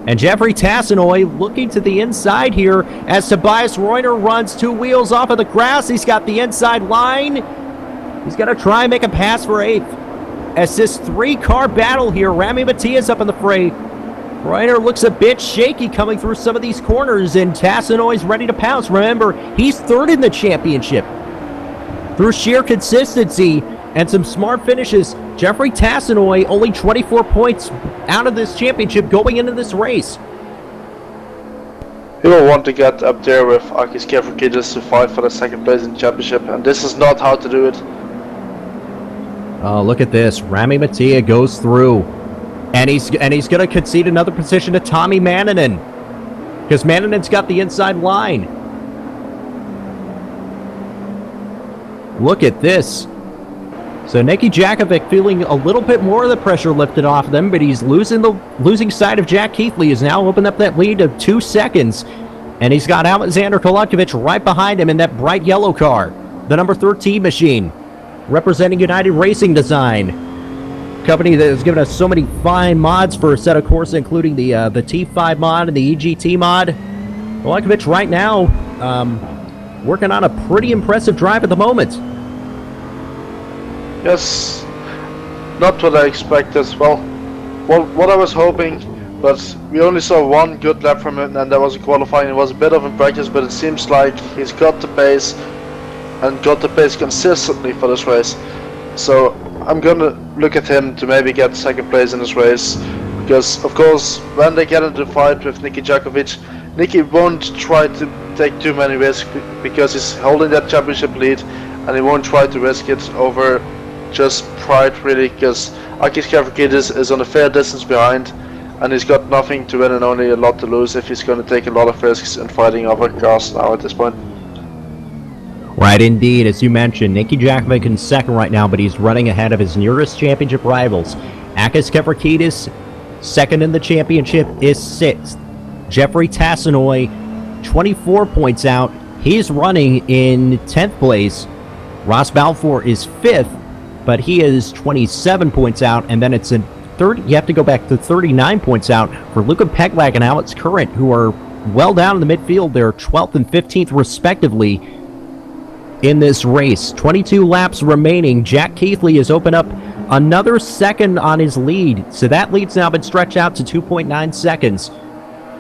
And Jeffrey Tassinoy looking to the inside here as Tobias Reuner runs 2 wheels off of the grass. He's got the inside line. He's going to try and make a pass for 8th. As this 3-car battle here, Rami Mattia's up in the fray. Reuner looks a bit shaky coming through some of these corners, and Tassinoy's ready to pounce. Remember, he's 3rd in the championship. Through sheer consistency and some smart finishes, Jeffrey Tassinoy only 24 points out of this championship going into this race. He will want to get up there with Akis Kevorkidis to fight for the 2nd place in the championship, and this is not how to do it. Oh, look at this. Rami Mattia goes through. And he's going to concede another position to Tommy Manninen, because Manninen's got the inside line. Look at this. So Nicky Jakovic feeling a little bit more of the pressure lifted off them, but he's losing sight of Jack Keithley. Has now opened up that lead of 2 seconds. And he's got Alexander Kolodkovic right behind him in that bright yellow car. The number 13 machine, representing United Racing Design. Company that has given us so many fine mods for Assetto Corsa, including the T5 mod and the EGT mod. Kolodkovic right now working on a pretty impressive drive at the moment. Yes, not what I expected. Well, what I was hoping, but we only saw 1 good lap from him, and that was in qualifying. It was a bit of in practice, but it seems like he's got the pace and got the pace consistently for this race. So I'm gonna look at him to maybe get 2nd place in this race, because of course when they get into the fight with Nicky Jakovic, Nicky won't try to take too many risks because he's holding that championship lead, and he won't try to risk it over just pride really, because Akis Kevorkidis is on a fair distance behind, and he's got nothing to win and only a lot to lose if he's going to take a lot of risks in fighting other cars now at this point. Right, indeed. As you mentioned, Nicky Jakovic in 2nd right now, but he's running ahead of his nearest championship rivals. Akis Kevorkidis, 2nd in the championship, is 6th. Jeffrey Tassinoy, 24 points out. He's running in 10th place. Ross Balfour is 5th, but he is 27 points out, and then it's in 30. You have to go back to 39 points out for Luka Peglak and Alex Current, who are well down in the midfield. They're 12th and 15th respectively in this race. 22 laps remaining. Jack Keithley has opened up another 2nd on his lead, so that lead's now been stretched out to 2.9 seconds.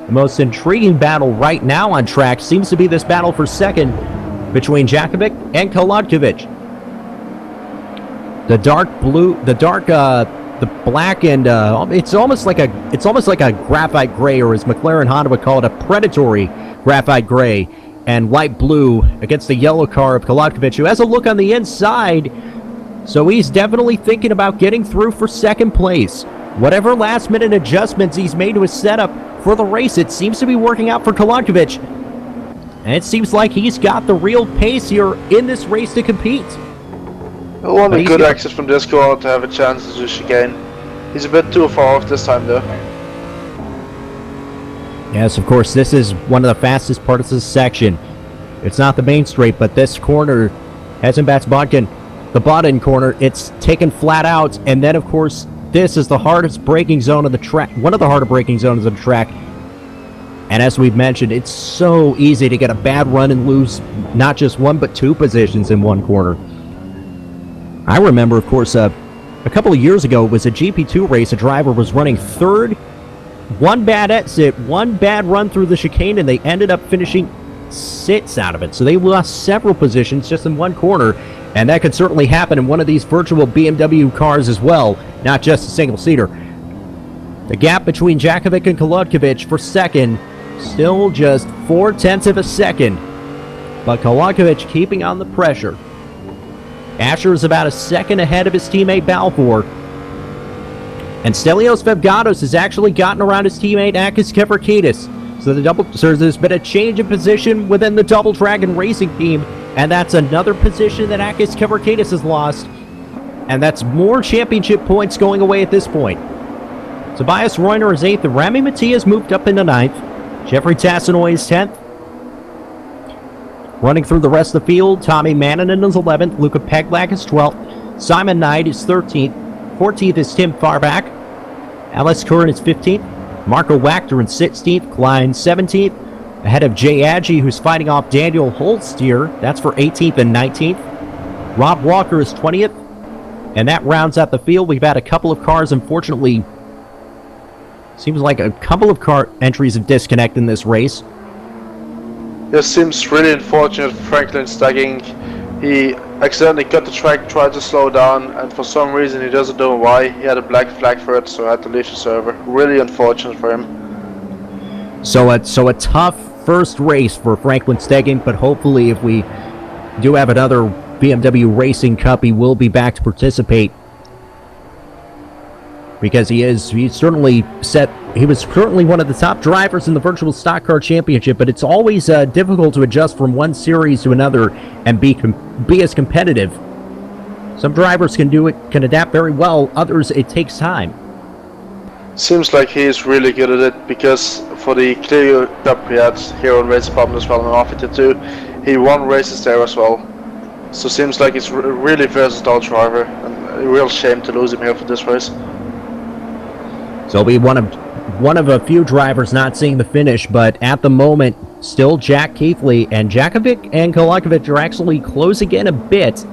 The most intriguing battle right now on track seems to be this battle for 2nd between Jakovic and Kolodkovic. The black and it's almost like a graphite gray, or as McLaren Honda would call it, a predatory graphite gray, and light blue against the yellow car of Kolodkovic, who has a look on the inside, so he's definitely thinking about getting through for 2nd place. Whatever last-minute adjustments he's made to his setup for the race, it seems to be working out for Kolodkovic, and it seems like he's got the real pace here in this race to compete. I want a good exit from this corner to have a chance to do chicane. He's a bit too far off this time though. Yes, of course, this is one of the fastest parts of this section. It's not the main straight, but this corner, Hesenbats-Bodkin, the bottom corner, it's taken flat out, and then, of course, this is the hardest braking zone of the track, one of the harder braking zones of the track. And as we've mentioned, it's so easy to get a bad run and lose not just 1, but 2 positions in one corner. I remember, of course, a couple of years ago, it was a GP2 race. A driver was running 3rd, 1 bad exit, 1 bad run through the chicane, and they ended up finishing 6 out of it. So they lost several positions just in one corner, and that could certainly happen in one of these virtual BMW cars as well, not just a single-seater. The gap between Jakovic and Kolodkovic for second, still just 0.4 of a second, but Kolodkovic keeping on the pressure. Asher is about a second ahead of his teammate Balfour. And Stelios Vevgatos has actually gotten around his teammate Akis Kefrakidis. So there's been a change in position within the Double Dragon Racing team, and that's another position that Akis Kefrakidis has lost. And that's more championship points going away at this point. Tobias Reuner is 8th, and Rami Matias moved up into 9th. Jeffrey Tassinoy is 10th. Running through the rest of the field, Tommy Manninen is 11th, Luca Peglak is 12th, Simon Knight is 13th, 14th is Tim Farback, Alex Curran is 15th, Marco Wachter in 16th, Klein 17th, ahead of Jay Adji, who's fighting off Daniel Holsteer, that's for 18th and 19th. Rob Walker is 20th, and that rounds out the field. We've had a couple of cars, unfortunately, seems like a couple of car entries have disconnected in this race. This seems really unfortunate for Franklin Stagging. He accidentally got the track, tried to slow down, and for some reason he doesn't know why. He had a black flag for it, so I had to leave the server. Really unfortunate for him. So a tough first race for Franklin Stagging, but hopefully if we do have another BMW Racing Cup, he will be back to participate. Because he was certainly one of the top drivers in the Virtual Stock Car Championship, but it's always difficult to adjust from one series to another and be as competitive. Some drivers can do it, can adapt very well, others it takes time. Seems like he's really good at it, because for the Clio Cup he had here on Racedepartment as well and R52, he won races there as well. So seems like he's a really versatile driver, and a real shame to lose him here for this race. So he'll be one of a few drivers not seeing the finish, but at the moment, still Jack Keithley, and Jakovic and Kolodkovic are actually closing in a bit.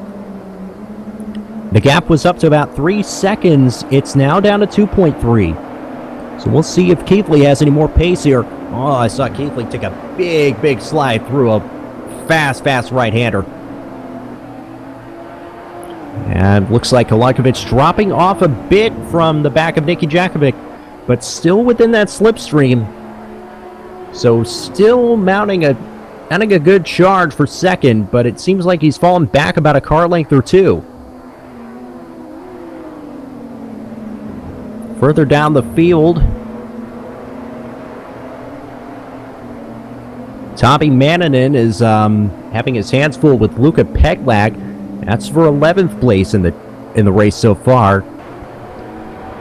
The gap was up to about 3 seconds. It's now down to 2.3. So we'll see if Keithley has any more pace here. Oh, I saw Keithley take a big slide through a fast right-hander. And looks like Kolodkovic dropping off a bit from the back of Nicky Jakovic, but still within that slipstream. So still mounting a good charge for second, but it seems like he's fallen back about a car length or two. Further down the field, Tommy Manninen is having his hands full with Luca Peglak. That's for 11th place in the race so far.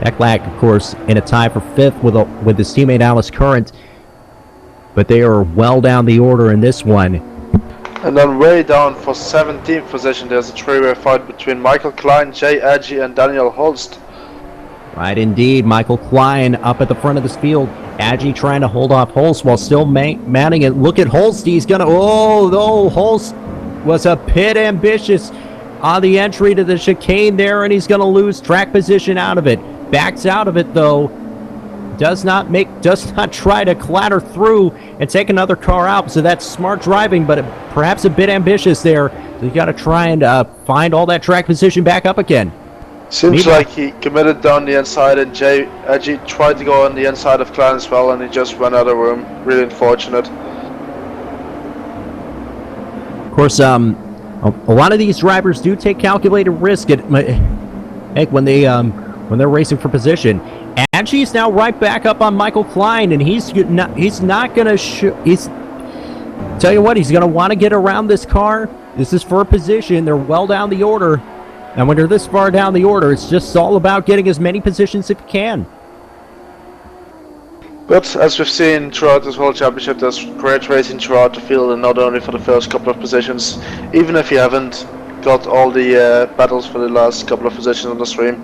Peglak, of course, in a tie for 5th with his teammate Alice Current, but they are well down the order in this one. And then way down for 17th position, there's a three-way fight between Michael Klein, Jay Adji, and Daniel Holst. Right, indeed. Michael Klein up at the front of this field. Adji trying to hold off Holst while still manning it. Look at Holst. He's going to... Oh, no. Holst was a bit ambitious on the entry to the chicane there, and he's going to lose track position out of it. Backs out of it, though. Does not try to clatter through and take another car out. So that's smart driving, but perhaps a bit ambitious there. So you got to try and find all that track position back up again. Seems like he committed down the inside, and Jay Adji tried to go on the inside of Klein as well, and he just went out of room. Really unfortunate. Of course, a lot of these drivers do take calculated risk when they're racing for position. Adji's now right back up on Michael Klein, and he's not gonna tell you what, he's gonna want to get around this car. This is for a position. They're well down the order. And when you're this far down the order, it's just all about getting as many positions if you can. But as we've seen throughout this whole championship, there's great racing throughout the field, and not only for the first couple of positions. Even if you haven't got all the battles for the last couple of positions on the stream.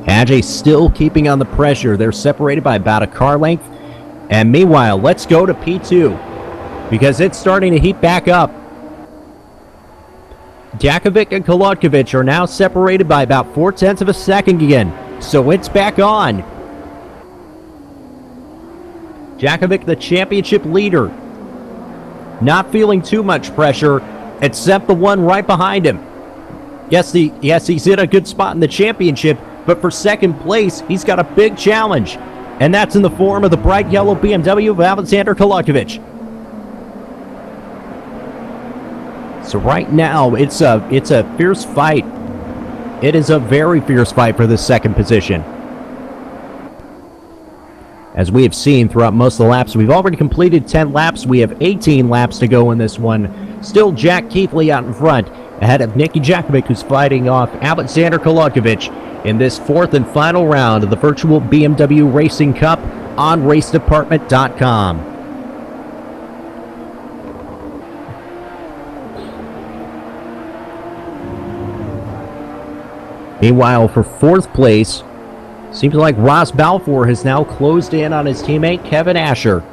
Adji still keeping on the pressure. They're separated by about a car length. And meanwhile, let's go to P2, because it's starting to heat back up. Jakovic and Kolodkovic are now separated by about 0.4 of a second again. So it's back on. Jakovic, the championship leader, not feeling too much pressure, except the one right behind him. Yes, he's in a good spot in the championship, but for second place, he's got a big challenge, and that's in the form of the bright yellow BMW of Alexander Kolakovic. So right now, it's a fierce fight. It is a very fierce fight for the second position. As we have seen throughout most of the laps, we've already completed 10 laps. We have 18 laps to go in this one. Still Jack Keithley out in front, ahead of Nicky Jakovic, who's fighting off Alexander Kolakovic in this fourth and final round of the virtual BMW Racing Cup on Racedepartment.com. Meanwhile, for fourth place, seems like Ross Balfour has now closed in on his teammate Kevin Asher.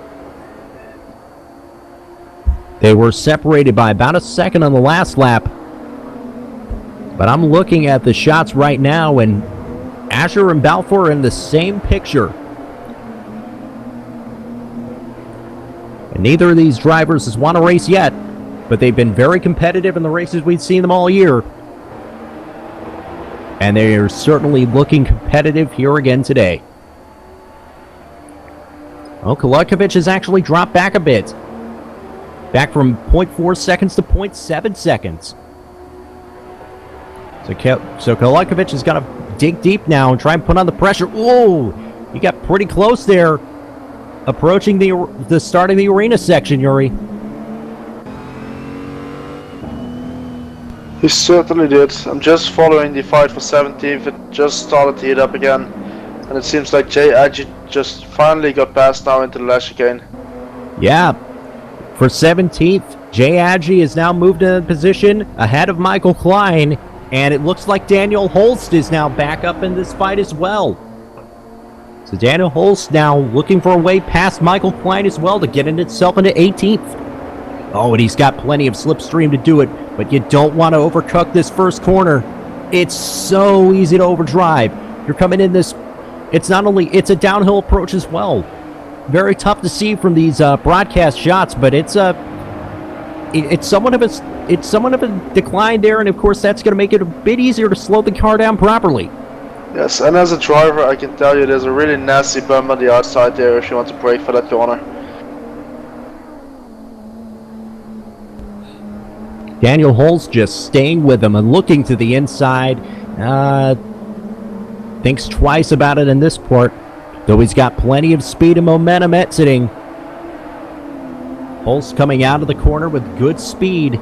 They were separated by about a second on the last lap. But I'm looking at the shots right now, and Asher and Balfour are in the same picture. And neither of these drivers has won a race yet, but they've been very competitive in the races we've seen them all year. And they are certainly looking competitive here again today. Oh, Kolakovic has actually dropped back a bit. Back from 0.4 seconds to 0.7 seconds. So Kolakovic has got to dig deep now and try and put on the pressure. Ooh, he got pretty close there. Approaching the start of the arena section, Yuri. He certainly did. I'm just following the fight for 17th. It just started to heat up again. And it seems like Jay Adji just finally got past now into the last chicane. Yeah. For 17th, Jay Adji is now moved in position ahead of Michael Klein. And it looks like Daniel Holst is now back up in this fight as well. So Daniel Holst now looking for a way past Michael Klein as well to get himself into 18th. Oh, and he's got plenty of slipstream to do it, but you don't want to overcook this first corner. It's so easy to overdrive. You're coming in this, it's a downhill approach as well. Very tough to see from these broadcast shots, but it's somewhat of a decline there, and of course that's going to make it a bit easier to slow the car down properly. Yes, and as a driver, I can tell you there's a really nasty bump on the outside there if you want to brake for that corner. Daniel Holst just staying with him and looking to the inside. Thinks twice about it in this part, though he's got plenty of speed and momentum exiting. Holst coming out of the corner with good speed.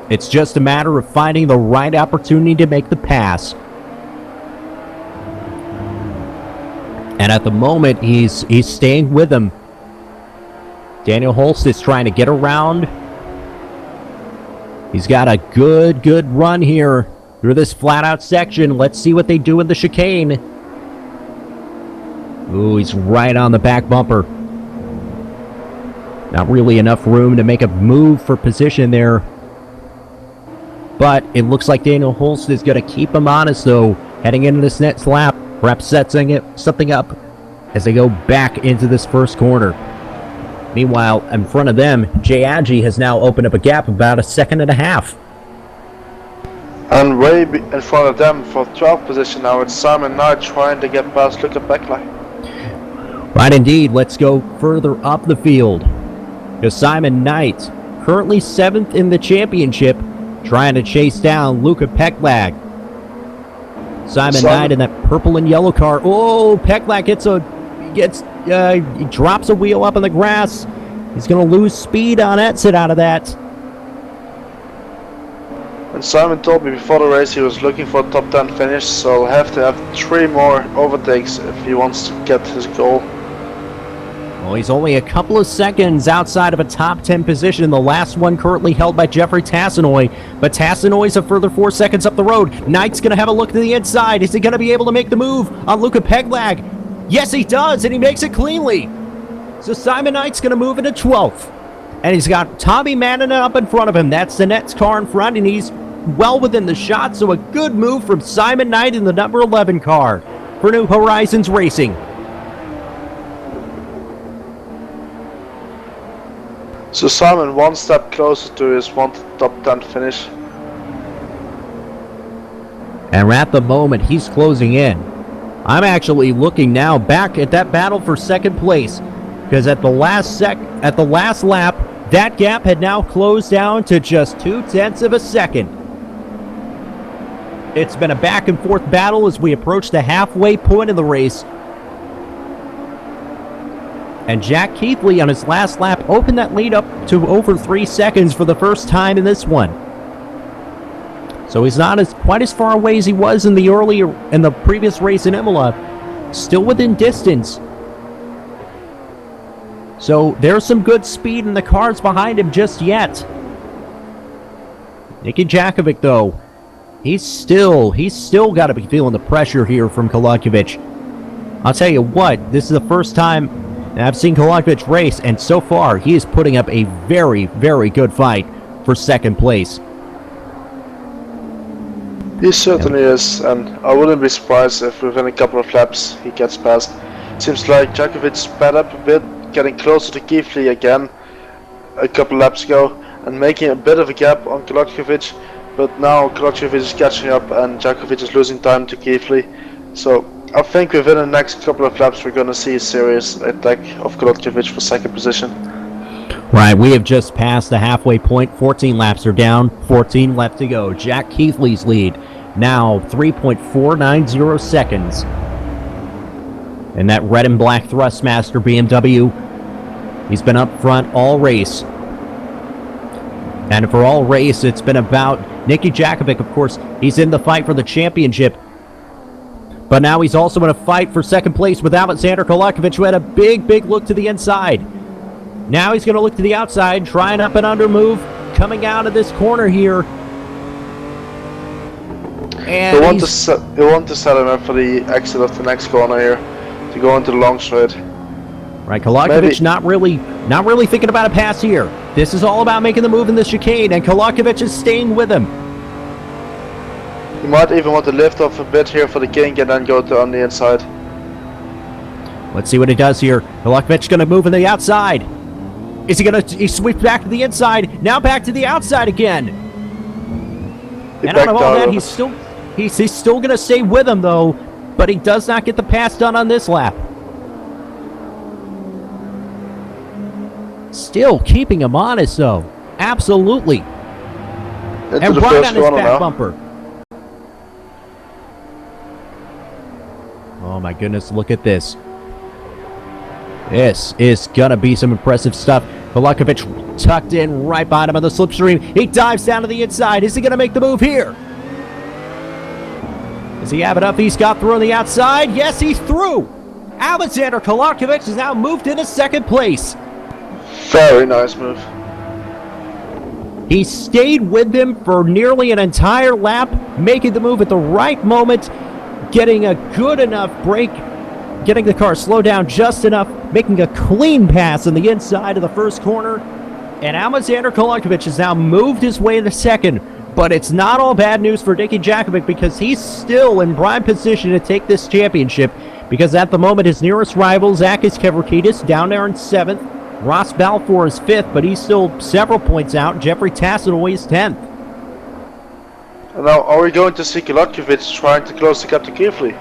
It's just a matter of finding the right opportunity to make the pass. And at the moment, he's staying with him. Daniel Holst is trying to get around. He's got a good run here through this flat-out section. Let's see what they do in the chicane. Ooh, he's right on the back bumper. Not really enough room to make a move for position there. But it looks like Daniel Holst is going to keep him honest, though, heading into this next lap. Perhaps setting something up as they go back into this first corner. Meanwhile, in front of them, Jay Adji has now opened up a gap of about a second and a half. And way in front of them for 12th position now, it's Simon Knight trying to get past Luca Beckler. Right indeed, let's go further up the field. Because Simon Knight, currently 7th in the championship, trying to chase down Luca Peklag. Simon Knight in that purple and yellow car. Oh, Peklag he drops a wheel up in the grass. He's going to lose speed on exit out of that. And Simon told me before the race he was looking for a top 10 finish, so he'll have to have 3 more overtakes if he wants to get his goal. Well, he's only a couple of seconds outside of a top 10 position, the last one currently held by Jeffrey Tassinoy. But Tassinoy's a further 4 seconds up the road. Knight's going to have a look to the inside. Is he going to be able to make the move on Luca Peklag? Yes, he does, and he makes it cleanly. So Simon Knight's going to move into 12th. And he's got Tommy Mannon up in front of him. That's the next car in front, and he's well within the shot. So a good move from Simon Knight in the number 11 car for New Horizons Racing. So Simon, one step closer to his top 10 finish. And at the moment, he's closing in. I'm actually looking now back at that battle for second place, because at the last lap, that gap had now closed down to just 0.2 of a second. It's been a back and forth battle as we approach the halfway point of the race. And Jack Keithley on his last lap opened that lead up to over 3 seconds for the first time in this one. So he's not quite as far away as he was in the previous race in Imola. Still within distance. So there's some good speed in the cars behind him just yet. Nicky Jakovic, though, he's still got to be feeling the pressure here from Kolakovic. I'll tell you what, this is the first time I've seen Kolakovic race, and so far he is putting up a very, very good fight for second place. He certainly is, and I wouldn't be surprised if within a couple of laps he gets past. Seems like Jakovic sped up a bit, getting closer to Keithley again a couple laps ago, and making a bit of a gap on Kolakovic, but now Kolakovic is catching up and Jakovic is losing time to Keithley. So I think within the next couple of laps we're going to see a serious attack of Kolakovic for second position. Right, we have just passed the halfway point. 14 laps are down, 14 left to go. Jack Keithley's lead now 3.490 seconds. And that red and black Thrustmaster BMW, he's been up front all race. And for all race, it's been about Nicky Jakovic, of course. He's in the fight for the championship. But now he's also in a fight for second place with Alexander Kolakovic, who had a big, big look to the inside. Now he's going to look to the outside, try an up and under move, coming out of this corner here. And they want to set him up for the exit of the next corner here, to go into the long straight. Right, Kolakovic not really thinking about a pass here. This is all about making the move in the chicane, and Kolakovic is staying with him. He might even want to lift off a bit here for the king and then go on the inside. Let's see what he does here. Kolakovic going to move on the outside. Is he going to sweep back to the inside? Now back to the outside again. And out of all that, he's still going to stay with him, though. But he does not get the pass done on this lap. Still keeping him honest, though. Absolutely. And right on his back bumper. Oh, my goodness. Look at this. This is going to be some impressive stuff. Kolakovic tucked in right behind him on the slipstream. He dives down to the inside. Is he going to make the move here? Does he have it up? He's got through on the outside. Yes, he's through. Alexander Kolakovic has now moved into second place. Very nice move. He stayed with them for nearly an entire lap, making the move at the right moment, getting a good enough break, getting the car slowed down just enough, making a clean pass on the inside of the first corner. And Alexander Kolakovic has now moved his way into second. But it's not all bad news for Nicky Jakovic, because he's still in prime position to take this championship, because at the moment his nearest rival, Zakis Kevrakidis, down there in 7th. Ross Balfour is 5th, but he's still several points out. Jeffrey Tassanoy is 10th. And now, are we going to see Kolakovic trying to close the gap to Keithley?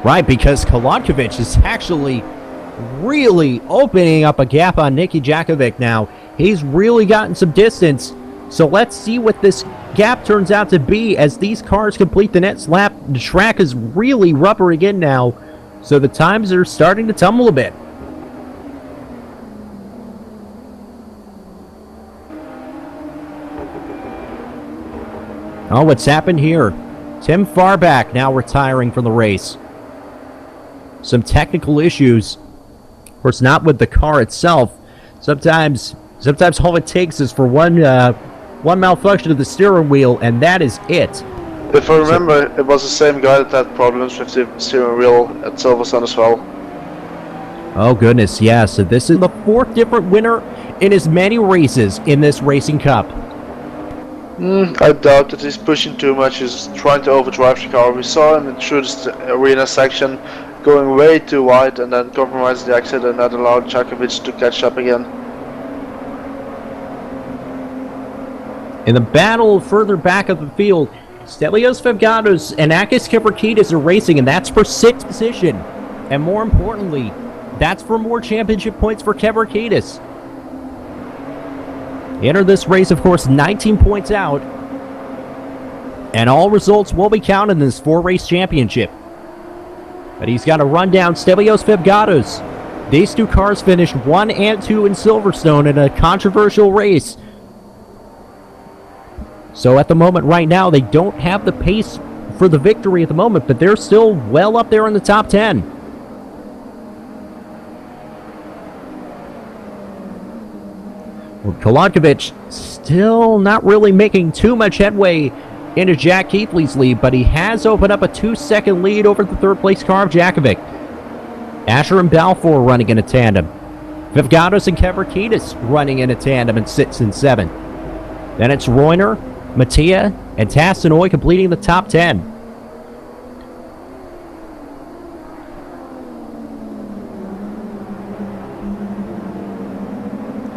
Right, because Kolakovic is actually really opening up a gap on Nicky Jakovic now. He's really gotten some distance. So let's see what this gap turns out to be as these cars complete the next lap. The track is really rubbering in now, so the times are starting to tumble a bit. Oh, what's happened here? Tim Farback now retiring from the race. Some technical issues. Of course, not with the car itself. Sometimes all it takes is for one malfunction of the steering wheel, and that is it. If I remember, it was the same guy that had problems with the steering wheel at Silverstone as well. Oh goodness, yeah. So this is the 4th different winner in as many races in this Racing Cup. I doubt that he's pushing too much. He's trying to overdrive the car. We saw him through the arena section going way too wide and then compromising the exit, and that allowed Jakovic to catch up again. In the battle further back of the field, Stelios Fevgatos and Akis Kefrakidis are racing, and that's for 6th position. And more importantly, that's for more championship points for Kefrakidis. He entered this race, of course, 19 points out. And all results will be counted in this 4-race championship. But he's got to run down Stelios Fevgatos. These two cars finished 1 and 2 in Silverstone in a controversial race. So at the moment right now, they don't have the pace for the victory at the moment, but they're still well up there in the top 10. Well, Kolodkovic still not really making too much headway into Jack Keithley's lead, but he has opened up a 2-second lead over the 3rd place car of Jakovic. Asher and Balfour running in a tandem. Fevgatos and Kefrakidis running in a tandem in 6 and 7. Then it's Reuner, Mattia, and Tassinoy completing the top 10.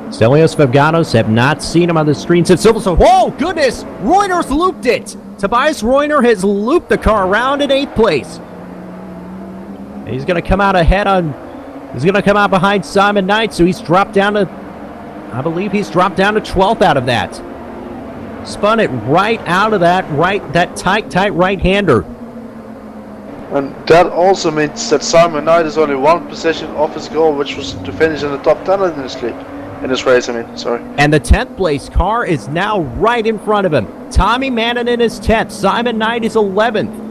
Stelios Fevgatos have not seen him on the street since Silverstone. Whoa, goodness! Reuner's looped it! Tobias Reuner has looped the car around in 8th place. He's going to come out ahead on... He's going to come out behind Simon Knight, so he's dropped down to... I believe he's dropped down to 12th out of that. Spun it right out of that tight right-hander. And that also means that Simon Knight is only 1 position off his goal, which was to finish in the top 10 in this league. In this race, sorry. And the 10th place car is now right in front of him. Tommy Mannanen is 10th. Simon Knight is 11th.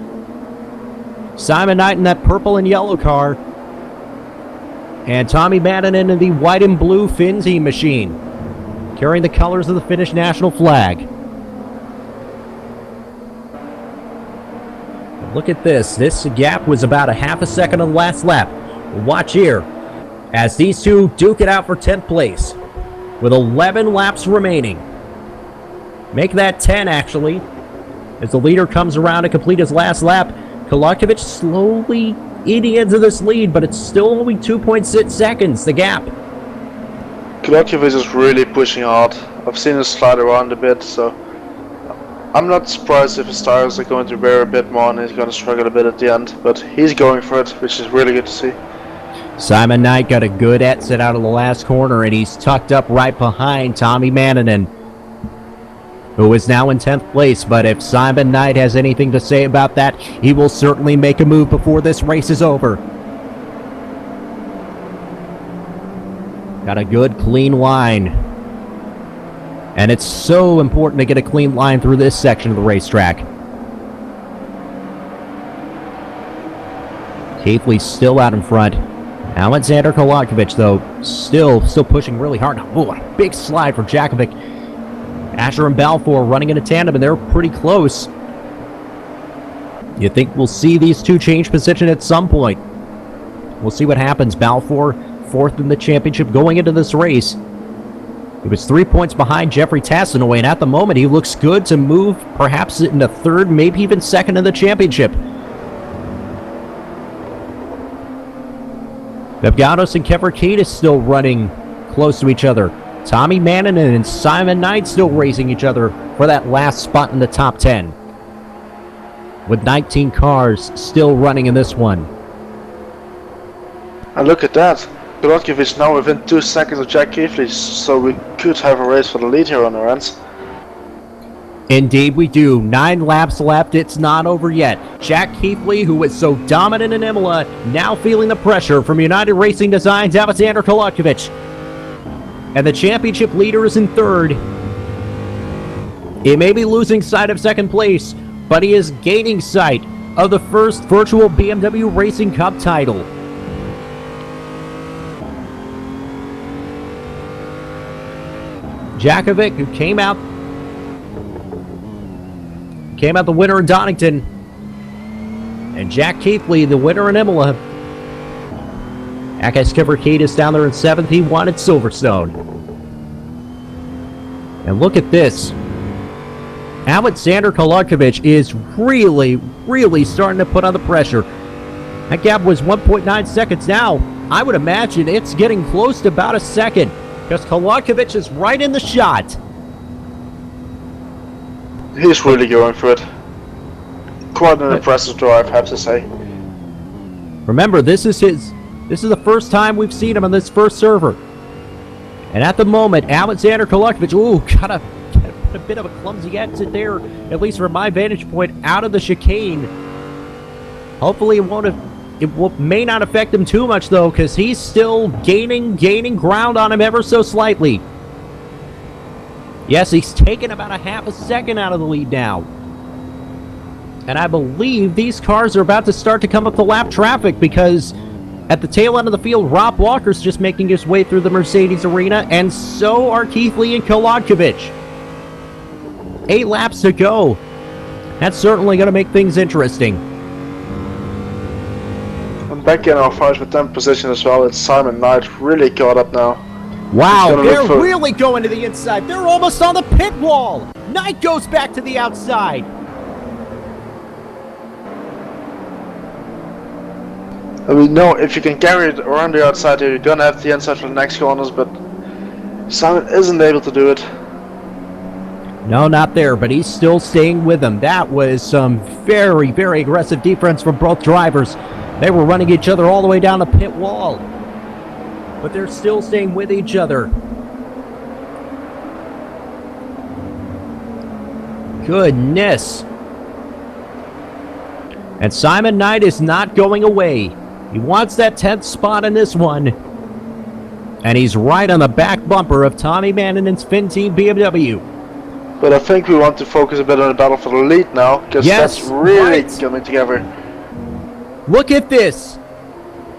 Simon Knight in that purple and yellow car. And Tommy Mannanen in the white and blue Finzi machine, carrying the colors of the Finnish national flag. Look at this. This gap was about a half a second on the last lap. Watch here as these two duke it out for 10th place with 11 laps remaining. Make that 10, actually, as the leader comes around to complete his last lap. Kolodkovic slowly eating into this lead, but it's still only 2.6 seconds, the gap. Kolodkovic is really pushing hard. I've seen him slide around a bit, so I'm not surprised if his tires are going to wear a bit more and he's going to struggle a bit at the end, but he's going for it, which is really good to see. Simon Knight got a good exit out of the last corner, and he's tucked up right behind Tommy Mannanen, who is now in 10th place. But if Simon Knight has anything to say about that, he will certainly make a move before this race is over. Got a good, clean line. And it's so important to get a clean line through this section of the racetrack. Keithley still out in front. Alexander Kolodkovic, though, still pushing really hard. Oh, a big slide for Jakovic. Asher and Balfour running in a tandem, and they're pretty close. You think we'll see these two change position at some point? We'll see what happens. Balfour, 4th in the championship going into this race. He was 3 points behind Jeffrey Tassinoy, and at the moment he looks good to move perhaps into 3rd, maybe even 2nd in the championship. Fevgatos and Kefrakidis still running close to each other. Tommy Mannanen and Simon Knight still racing each other for that last spot in the top 10. With 19 cars still running in this one. And look at that. Kolodkovic now within 2 seconds of Jack Keithley, so we could have a race for the lead here on our ends. Indeed we do. 9 laps left. It's not over yet. Jack Keithley, who was so dominant in Imola, now feeling the pressure from United Racing Design's Alexander Kolodkovic. And the championship leader is in 3rd. He may be losing sight of 2nd place, but he is gaining sight of the first virtual BMW Racing Cup title. Jakovic, who came out the winner in Donington, and Jack Keithley, the winner in Imola. Akis Kefrakidis down there in 7th. He won at Silverstone. And look at this. Alexander Kolodkovic is really starting to put on the pressure. That gap was 1.9 seconds now. I would imagine it's getting close to about a second, because Kolodkovic is right in the shot. He's really going for it. Quite an impressive drive, I have to say. Remember, this is the first time we've seen him on this first server. And at the moment, Alexander Kolakovic, got a bit of a clumsy exit there, at least from my vantage point, out of the chicane. Hopefully it may not affect him too much, though, because he's still gaining ground on him ever so slightly. Yes, he's taken about a half a second out of the lead now. And I believe these cars are about to start to come up the lap traffic, because at the tail end of the field, Rob Walker's just making his way through the Mercedes arena, and so are Keith Lee and Kolakovic. 8 laps to go. That's certainly going to make things interesting. And back in our 5th and 10th position as well, it's Simon Knight really caught up now. Wow, they're really going to the inside. They're almost on the pit wall. Knight goes back to the outside. We know if you can carry it around the outside here, you're gonna have the inside for the next corners, but Simon isn't able to do it. No, not there, but he's still staying with them. That was some very, very aggressive defense from both drivers. They were running each other all the way down the pit wall, but they're still staying with each other. Goodness. And Simon Knight is not going away. He wants that 10th spot in this one. And he's right on the back bumper of Tommy Mannen's Fin Team BMW. But I think we want to focus a bit on the battle for the lead now, because that's really coming together. Look at this.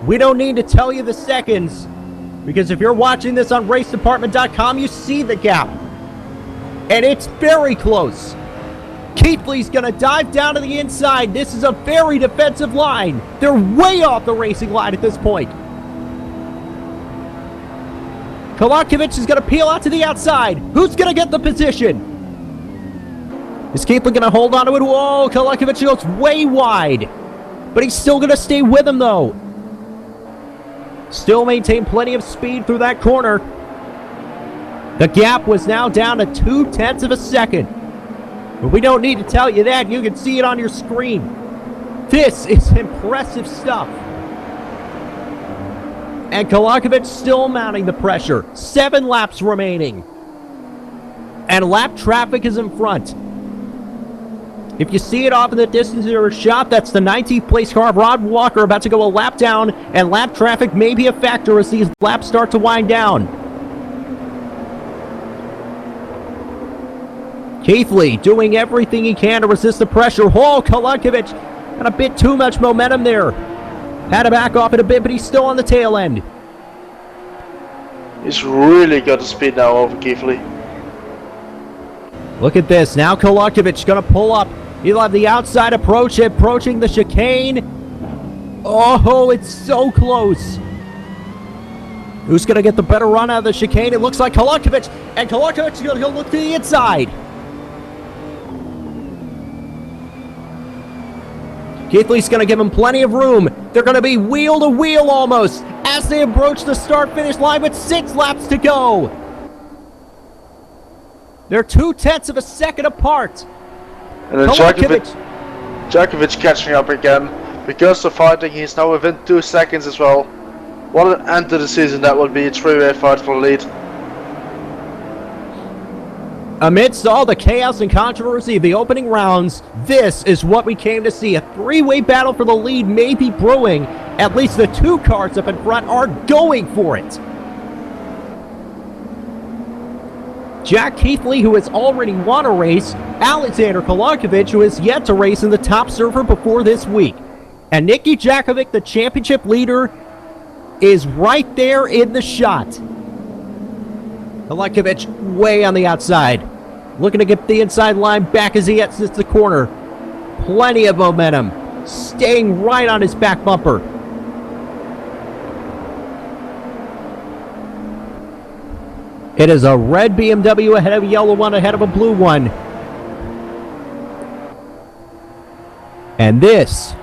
We don't need to tell you the seconds, because if you're watching this on Racedepartment.com, you see the gap. And it's very close. Keith Lee's going to dive down to the inside. This is a very defensive line. They're way off the racing line at this point. Kolakovic is going to peel out to the outside. Who's going to get the position? Is Keith Lee going to hold on to it? Whoa, Kolakovic goes way wide. But he's still going to stay with him, though. Still maintain plenty of speed through that corner. The gap was now down to 0.2 of a second. But we don't need to tell you that. You can see it on your screen. This is impressive stuff. And Kolakovic still mounting the pressure. 7 laps remaining. And lap traffic is in front. If you see it off in the distance or a shot, that's the 19th place car of Rod Walker about to go a lap down. And lap traffic may be a factor as these laps start to wind down. Keith Lee doing everything he can to resist the pressure. Oh, Kolakovic got a bit too much momentum there. Had to back off it a bit, but he's still on the tail end. He's really got the speed now over Keith Lee. Look at this. Now Kolakovic going to pull up. He'll have the outside approach, approaching the chicane. Oh, it's so close. Who's going to get the better run out of the chicane? It looks like Kolakovic. And Kolakovic is going to go look to the inside. Keith Lee's going to give him plenty of room. They're going to be wheel to wheel almost as they approach the start-finish line with 6 laps to go. They're 0.2 of a second apart. And then Djakovic catching up again. Because of fighting, he's now within 2 seconds as well. What an end to the season that would be. A 3-way fight for the lead. Amidst all the chaos and controversy of the opening rounds, this is what we came to see. A 3-way battle for the lead may be brewing. At least the 2 cars up in front are going for it. Jack Keith Lee, who has already won a race. Alexander Kolakovic, who has yet to race in the top server before this week. And Nicky Djakovic, the championship leader, is right there in the shot. Kolakovic way on the outside. Looking to get the inside line back as he exits the corner. Plenty of momentum. Staying right on his back bumper. It is a red BMW ahead of a yellow one, ahead of a blue one. And this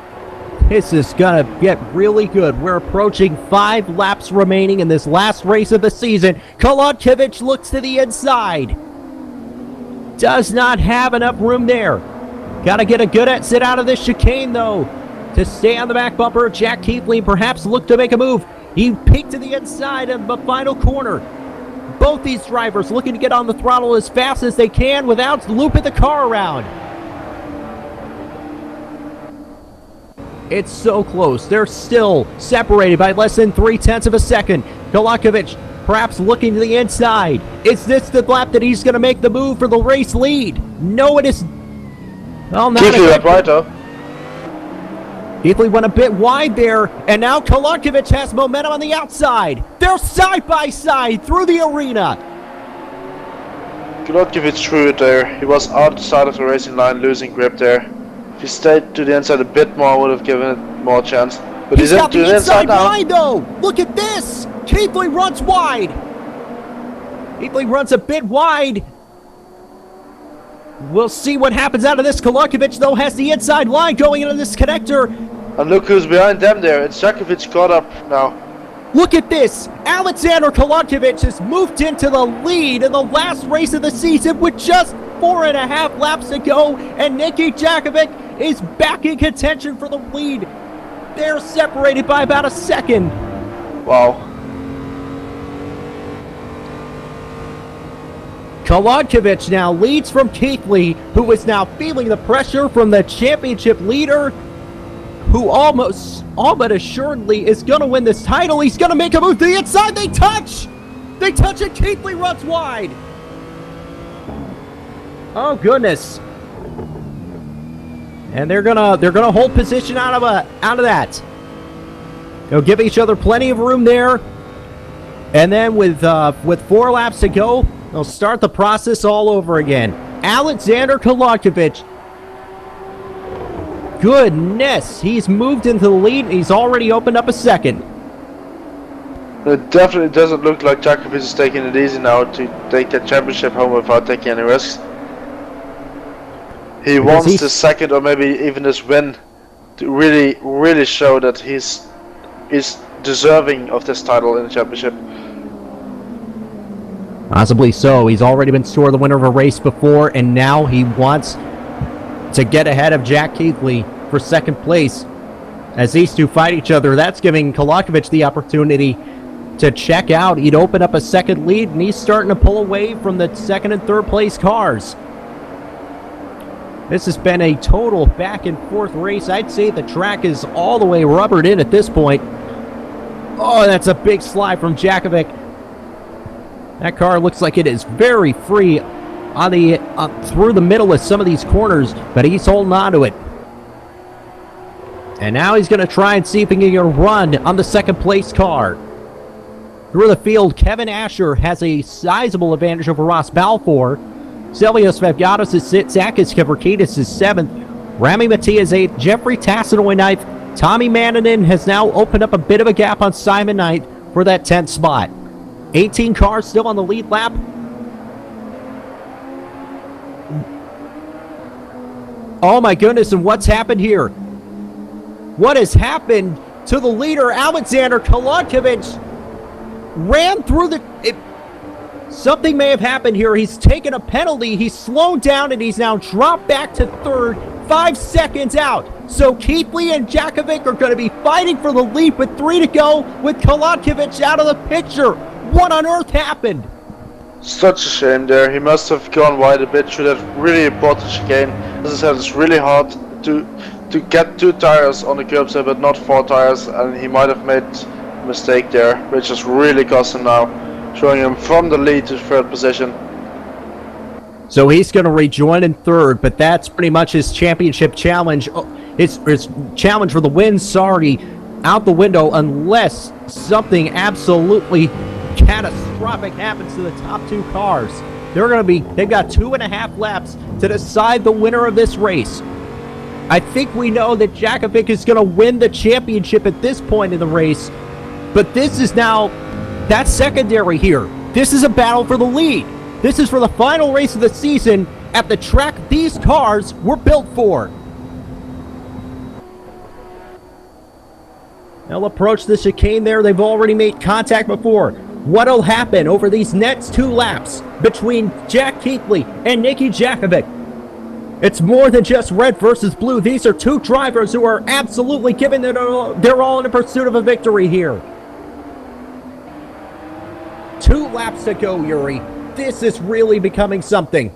is going to get really good. We're approaching 5 laps remaining in this last race of the season. Kolakovic looks to the inside. does not have enough room there. Got to get a good exit out of this chicane, though, to stay on the back bumper of Jack Keithley and perhaps look to make a move. He peeked to the inside of the final corner. Both these drivers looking to get on the throttle as fast as they can without looping the car around. It's so close. They're still separated by less than 0.3 of a second. Kolakovic perhaps looking to the inside. Is this the lap that he's going to make the move for the race lead? No, it is. Well, not Keithley went right though. Keithley went a bit wide there, and now Kolakovic has momentum on the outside. They're side by side through the arena. Kolakovic threw it there. He was outside of the racing line, losing grip there. If he stayed to the inside a bit more, would have given it more chance. But He's got into the inside now. line, though. Look at this. Keithley runs wide. Keithley runs a bit wide. We'll see what happens out of this. Kolakovic, though, has the inside line going into this connector. And look who's behind them there. It's Jakovic caught up now. Look at this. Alexander Kolakovic has moved into the lead in the last race of the season with just 4.5 laps to go. And Nicky Jakovic is back in contention for the lead. They're separated by about a second. Wow. Kolakovic now leads from Keithley, who is now feeling the pressure from the championship leader, who all but assuredly is going to win this title. He's going to make a move to the inside. They touch! They touch and Keithley runs wide. Oh goodness. And they're gonna hold position out of that. They'll give each other plenty of room there. And then with 4 laps to go, they'll start the process all over again. Alexander Kolakovic. Goodness, he's moved into the lead. He's already opened up a second. It definitely doesn't look like Jakovic is taking it easy now to take the championship home without taking any risks. He wants the second or maybe even this win to really show that he's deserving of this title in the championship. Possibly so. He's already been sure the winner of a race before, and now he wants to get ahead of Jack Keithley for second place. As these two fight each other, that's giving Kolakovic the opportunity to check out. He'd open up a second lead, and he's starting to pull away from the second and third place cars. This has been a total back and forth race. I'd say the track is all the way rubbered in at this point. Oh, that's a big slide from Jakovic. That car looks like it is very free on the through the middle of some of these corners, but he's holding on to it. And now he's going to try and see if he can get a run on the second place car. Through the field, Kevin Asher has a sizable advantage over Ross Balfour. Silvios Vevgatos is 6th, Zakis Kevrakidis is 7th, Rami Matias 8th, Jeffrey Tassinoy 9th, Tommy Mannanen has now opened up a bit of a gap on Simon 9th for that 10th spot. 18 cars still on the lead lap. Oh my goodness, and what's happened here? What has happened to the leader, Alexander Kolakovic? Ran through the... Something may have happened here. He's taken a penalty. He's slowed down, and he's now dropped back to third, 5 seconds out. So Keithley and Jakovic are going to be fighting for the lead with 3 to go, with Kolakovic out of the picture. What on earth happened? Such a shame there. He must have gone wide a bit through that really important chicane. As I said, it's really hard to get 2 tires on the curbs there, but not 4 tires, and he might have made a mistake there, which has really cost him now, showing him from the lead to 3rd position. So he's going to rejoin in 3rd, but that's pretty much his championship challenge. His challenge for the win, sorry, out the window unless something absolutely catastrophic happens to the top 2 cars. They've got 2.5 laps to decide the winner of this race. I think we know that Jakovic is going to win the championship at this point in the race, but this is now, that's secondary here. This is a battle for the lead. This is for the final race of the season at the track these cars were built for. They'll approach the chicane there. They've already made contact before. what'll happen over these next 2 laps between Jack Keithley and Nicky Jakovic. It's more than just red versus blue. These are 2 drivers who are absolutely giving their all in the pursuit of a victory here. 2 laps to go, Yuri. This is really becoming something.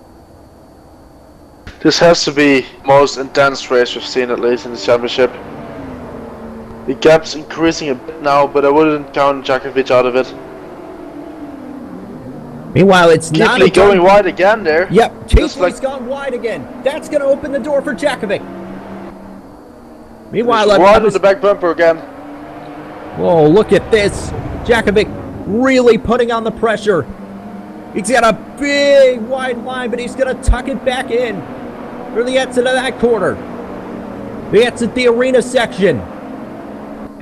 This has to be the most intense race we've seen, at least in the championship. The gap's increasing a bit now, but I wouldn't count Jakovic out of it. Meanwhile, it's not Keithley going wide again there. Yep, Keithley's gone wide again. That's going to open the door for Jakovic. Meanwhile, wide with the back bumper again. Whoa, look at this. Jakovic really putting on the pressure. He's got a big wide line, but he's going to tuck it back in for the exit of that corner. The exit the arena section.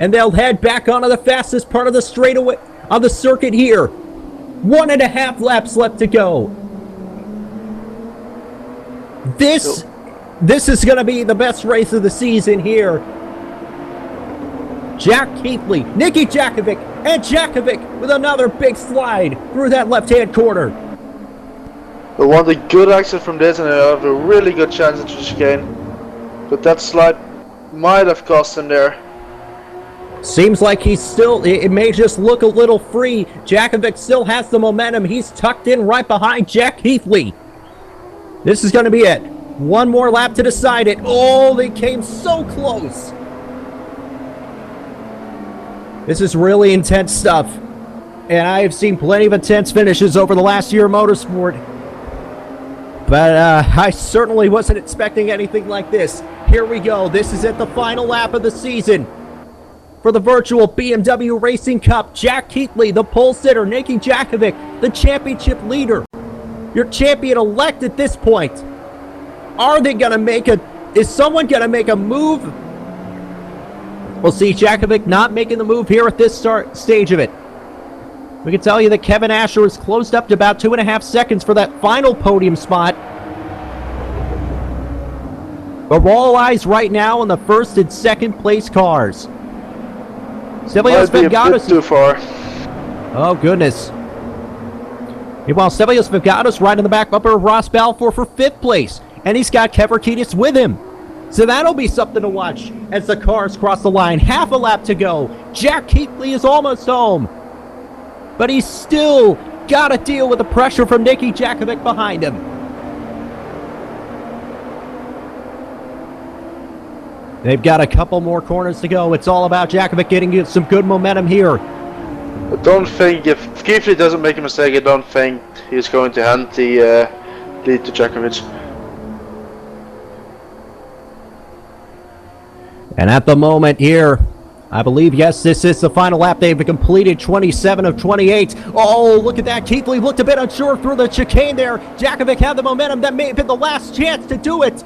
And they'll head back onto the fastest part of the straightaway of the circuit here. 1.5 laps left to go. This is going to be the best race of the season here. Jack Keithley, Nicky Jakovic, and Jakovic with another big slide through that left-hand corner. They want a good exit from this and they have a really good chance into the chicane. But that slide might have cost him there. Seems like he's still, it may just look a little free. Jakovic still has the momentum. He's tucked in right behind Jack Keithley. This is going to be it. 1 more lap to decide it. Oh, they came so close. This is really intense stuff. And I have seen plenty of intense finishes over the last year of motorsport. But I certainly wasn't expecting anything like this. Here we go. This is at the final lap of the season. For the virtual BMW Racing Cup, Jack Keithley, the pole sitter, Nicky Jakovic, the championship leader. Your champion-elect at this point. Are they going to make is someone going to make a move? We'll see Jakovic not making the move here at this stage of it. We can tell you that Kevin Asher is closed up to about 2.5 seconds for that final podium spot. But all eyes right now on the first and second place cars. Stelios Vivgatos too far. Oh goodness. Meanwhile, Stelios Vivgatos right in the back bumper of Ross Balfour for 5th place. And he's got Keverkitis with him. So that'll be something to watch as the cars cross the line. Half a lap to go. Jack Keithley is almost home. But he's still got to deal with the pressure from Nicky Jakovic behind him. They've got a couple more corners to go. It's all about Jakovic getting some good momentum here. I don't think, if Keithley doesn't make a mistake, I don't think he's going to hand the lead to Jakovic. And at the moment here, I believe, yes, this is the final lap. They've completed 27 of 28. Oh, look at that. Keithley looked a bit unsure through the chicane there. Jakovic had the momentum. That may have been the last chance to do it.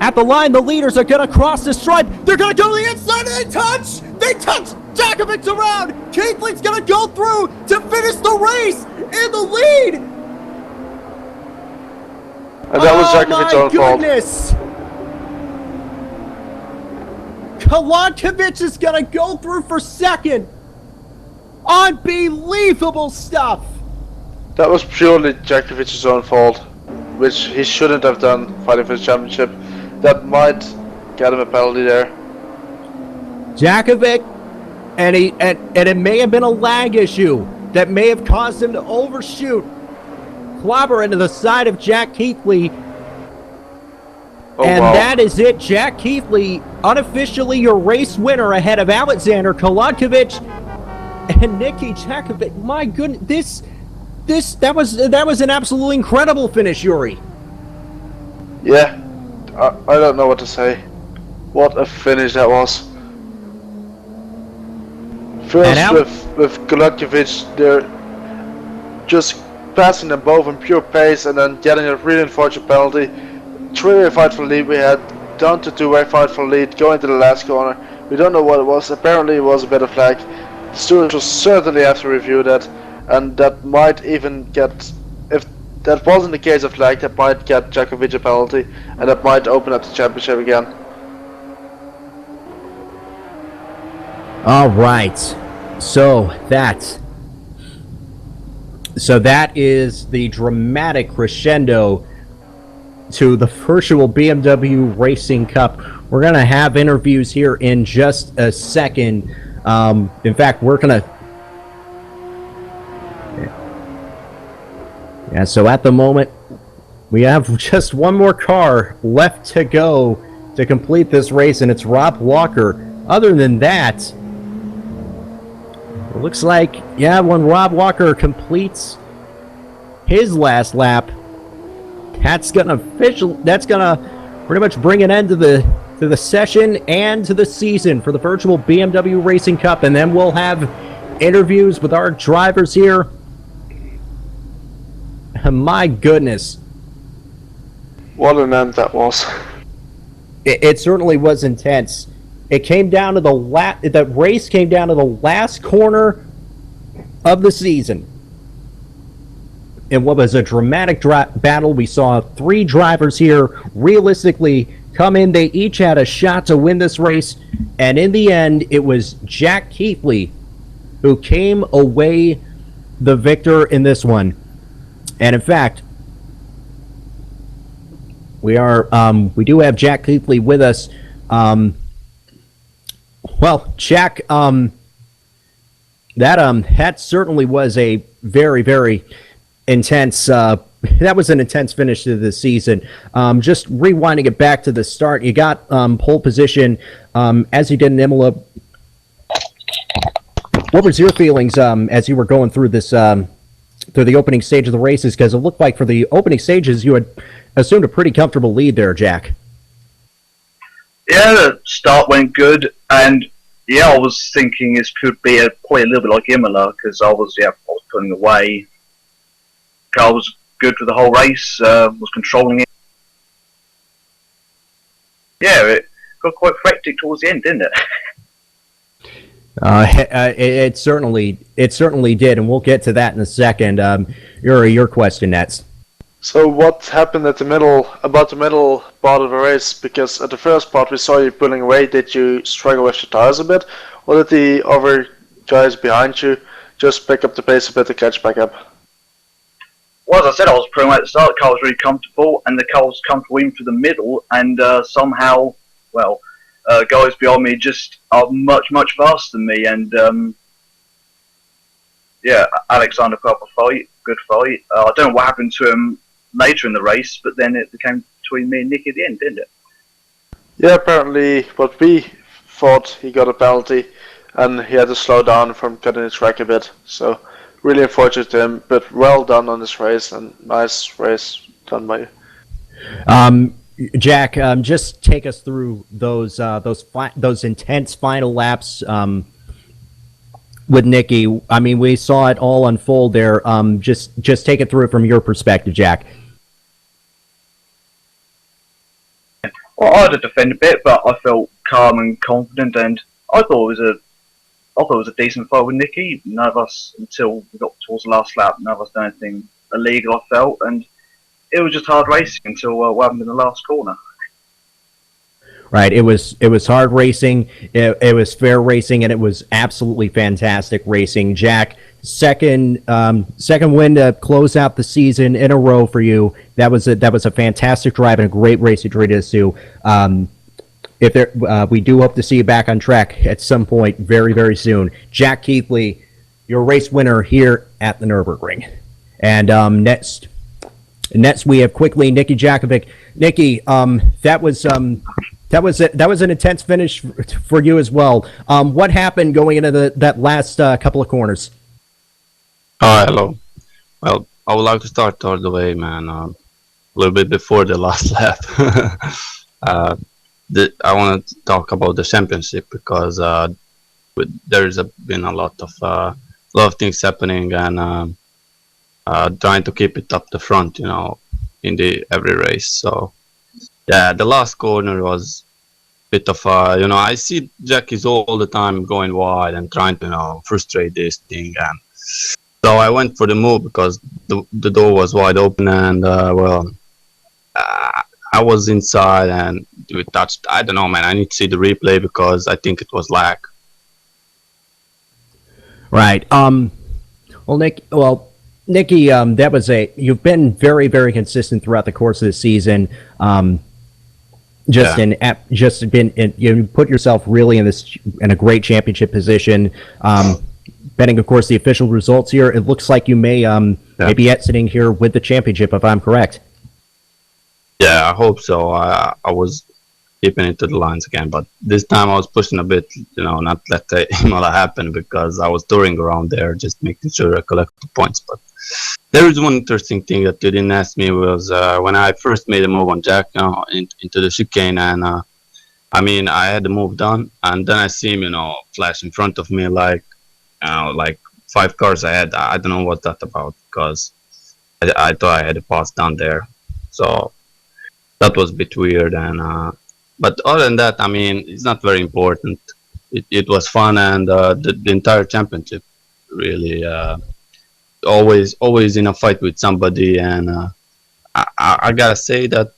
At the line, the leaders are going to cross the stripe. They're going to go to the inside, and they touch! They touch! Jakovic's around! Keithley's going to go through to finish the race in the lead! And that was Jakovic's own fault. Goodness. Kolodkovic is going to go through for second. Unbelievable stuff. That was purely Jakovic's own fault, which he shouldn't have done fighting for the championship. That might get him a penalty there. Jakovic, and it may have been a lag issue that may have caused him to overshoot, clobber into the side of Jack Keithley. Oh, and wow. that is it. Jack Keithley, unofficially your race winner ahead of Alexander Kolodkovic and Nicky Jakovic. My goodness, that was an absolutely incredible finish, Yuri. Yeah, I don't know what to say. What a finish that was. First with Kolodkovic, they're just passing them both in pure pace and then getting a really unfortunate penalty. 3-way fight for lead we had, down to 2-way fight for lead, going to the last corner. We don't know what it was. Apparently it was a bit of lag. The stewards will certainly have to review that, and that might even get, if that wasn't the case of lag, that might get Jakovic a penalty, and that might open up the championship again. All right, so that So that is the dramatic crescendo to the virtual BMW Racing Cup. We're going to have interviews here in just a second. In fact, we're going to... Yeah, so at the moment, we have just one more car left to go to complete this race, and it's Rob Walker. Other than that, it looks like, yeah, when Rob Walker completes his last lap, that's gonna pretty much bring an end to the session and to the season for the virtual BMW Racing Cup, and then we'll have interviews with our drivers here. My goodness, what an end that was. It certainly was intense. It came down to the race came down to the last corner of the season. In what was a dramatic battle, we saw 3 drivers here realistically come in. They each had a shot to win this race, and in the end, it was Jack Keithley who came away the victor in this one. And in fact, we do have Jack Keithley with us. Well, Jack, that certainly was a very, very intense, that was an intense finish to the season. Just rewinding it back to the start, you got pole position as you did in Imola. What was your feelings as you were going through this, through the opening stage of the races? Because it looked like for the opening stages you had assumed a pretty comfortable lead there, Jack. Yeah, the start went good, and yeah, I was thinking this could be probably a little bit like Imola, because I was pulling away. Car was good for the whole race, was controlling it. Yeah, it got quite frantic towards the end, didn't it? It certainly did, and we'll get to that in a second. Your question next. So what happened at the middle part of the race? Because at the first part we saw you pulling away. Did you struggle with your tires a bit, or did the other guys behind you just pick up the pace a bit to catch back up? Well, as I said, I was pretty much at the start. The car was really comfortable, and the car was comfortable in through the middle, and somehow, guys behind me just are much, much faster than me, and Alexander put up a fight, good fight. I don't know what happened to him later in the race, but then it became between me and Nicky at the end, didn't it? Yeah, apparently what we thought, he got a penalty, and he had to slow down from cutting the track a bit, so really unfortunate to him, but well done on this race, and nice race done by you. Jack, just take us through those intense final laps with Nicky. I mean, we saw it all unfold there. Just take it through it from your perspective, Jack. Well, I had to defend a bit, but I felt calm and confident, and I thought it was a decent fight with Nicky. None of us, until we got towards the last lap, none of us done anything illegal, I felt, and it was just hard racing until what happened in the last corner. Right, it was hard racing, it was fair racing, and it was absolutely fantastic racing. Jack, second win to close out the season in a row for you. That was a fantastic drive and a great race you treated us to. We do hope to see you back on track at some point very, very soon. Jack Keithley, your race winner here at the Nürburgring. And next we have quickly Nicky Jakovic. Nicky, that was an intense finish for you as well. What happened going into that last couple of corners? Hello. Well, I would like to start all the way, man. A little bit before the last lap. I want to talk about the championship because there's been a lot of things happening, and trying to keep it up the front, in every race. So yeah, the last corner was a bit of I see Jackies all the time going wide and trying to frustrate this thing, and so I went for the move because the door was wide open, and I was inside and we touched. I don't know, man. I need to see the replay because I think it was lag. Right. Well, Nick. Well, Nikki, you've been very, very consistent throughout the course of the season. You put yourself really in a great championship position. Betting, of course, the official results here, it looks like you may be exiting here with the championship, if I'm correct. Yeah, I hope so. I was keeping it to the lines again, but this time I was pushing a bit, not let the Imola happen because I was touring around there, just making sure I collect the points. But there is one interesting thing that you didn't ask me was when I first made a move on Jack into the chicane, and I had the move done, and then I see him, flash in front of me like 5 cars ahead. I don't know what that's about because I thought I had a pass down there, so that was a bit weird. And but other than that, it's not very important. It was fun, and the entire championship really always in a fight with somebody. And I gotta say that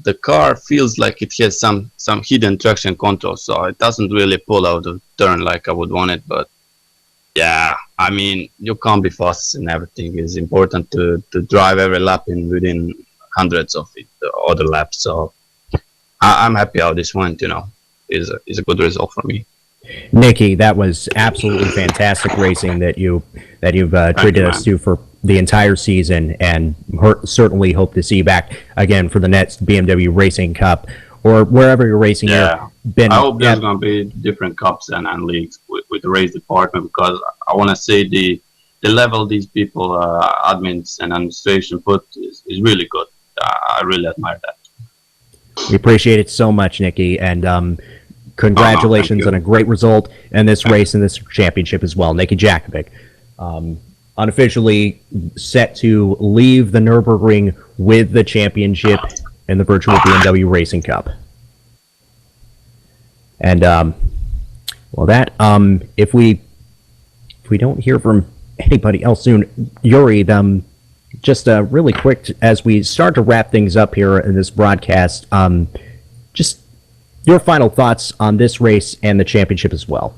the car feels like it has some hidden traction control, so it doesn't really pull out of turn like I would want it. But yeah, you can't be fast and everything. It's important to drive every lap within hundreds of other laps. So I'm happy how this went. Is a good result for me. Nikki, that was absolutely fantastic racing that you've treated us to for the entire season, and certainly hope to see you back again for the next BMW Racing Cup or wherever you're racing. Yeah, I hope there's going to be different cups and leagues with the race department, because I want to say the level these people, admins and administration put is really good. I really admire that. We appreciate it so much, Nikki, and congratulations on a great result in this race and this championship as well. Nikki Jakovic, unofficially set to leave the Nürburgring with the championship in the virtual BMW Racing Cup. And if we don't hear from anybody else soon, Yuri, just really quick as we start to wrap things up here in this broadcast, just your final thoughts on this race and the championship as well.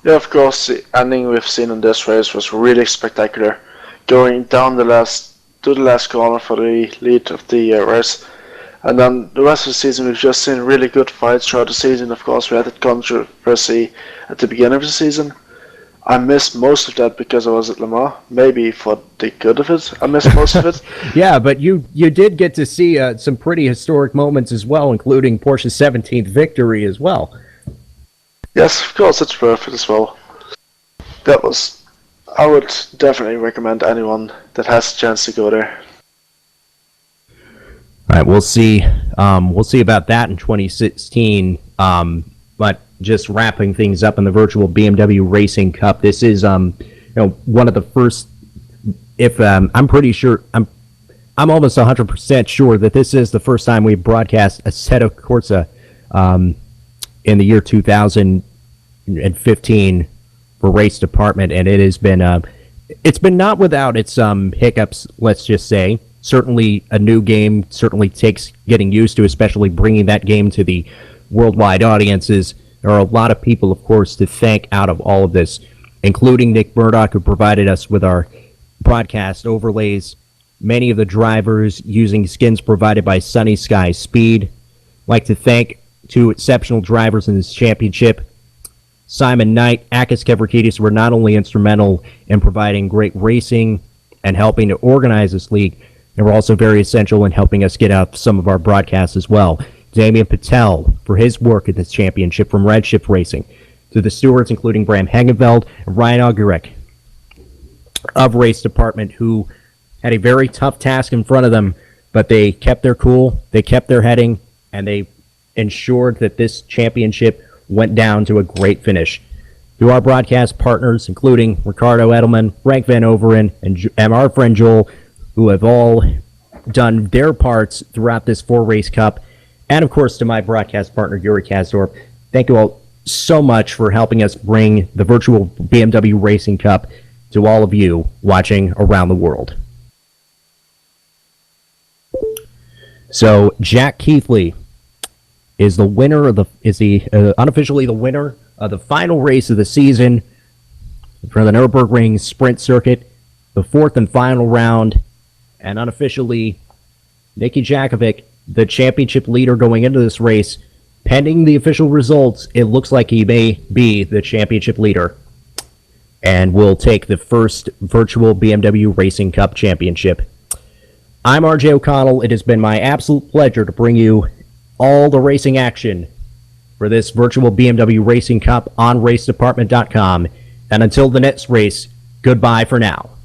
Yeah, of course, the ending we've seen in this race was really spectacular. Going down to the last corner for the lead of the race. And then the rest of the season, we've just seen really good fights throughout the season. Of course, we had that controversy at the beginning of the season. I missed most of that because I was at Le Mans. Maybe for the good of it, I missed most of it. Yeah, but you did get to see some pretty historic moments as well, including Porsche's 17th victory as well. Yes, of course, it's worth it as well. I would definitely recommend anyone that has a chance to go there. All right, we'll see. We'll see about that in 2016. But just wrapping things up in the virtual BMW Racing Cup, this is one of the first. If I'm pretty sure, I'm almost 100% sure that this is the first time we broadcast Assetto Corsa in the year 2015 for Race Department, and it has been it's been not without its hiccups. Let's just say. Certainly, a new game certainly takes getting used to, especially bringing that game to the worldwide audiences. There are a lot of people, of course, to thank out of all of this, including Nick Murdoch, who provided us with our broadcast overlays. Many of the drivers using skins provided by Sunny Sky Speed. I'd like to thank two exceptional drivers in this championship. Simon Knight, Akis Kevrakidis were not only instrumental in providing great racing and helping to organize this league, they were also very essential in helping us get out some of our broadcasts as well. Damien Patel for his work in this championship from Redshift Racing. To the stewards, including Bram Hengeveld and Ryan Augerek of Race Department, who had a very tough task in front of them, but they kept their cool, they kept their heading, and they ensured that this championship went down to a great finish. To our broadcast partners, including Ricardo Edelman, Frank Van Overen, and our friend Joel, who have all done their parts throughout this 4-race cup, and of course to my broadcast partner, Yuri Kasdorp. Thank you all so much for helping us bring the virtual BMW Racing Cup to all of you watching around the world. So Jack Keithley is the winner of unofficially the winner of the final race of the season for the Nürburgring Sprint Circuit. the fourth and final round, and unofficially, Nicky Jakovic, the championship leader going into this race. Pending the official results, it looks like he may be the championship leader and will take the first virtual BMW Racing Cup championship. I'm RJ O'Connell. It has been my absolute pleasure to bring you all the racing action for this virtual BMW Racing Cup on Racedepartment.com. And until the next race, goodbye for now.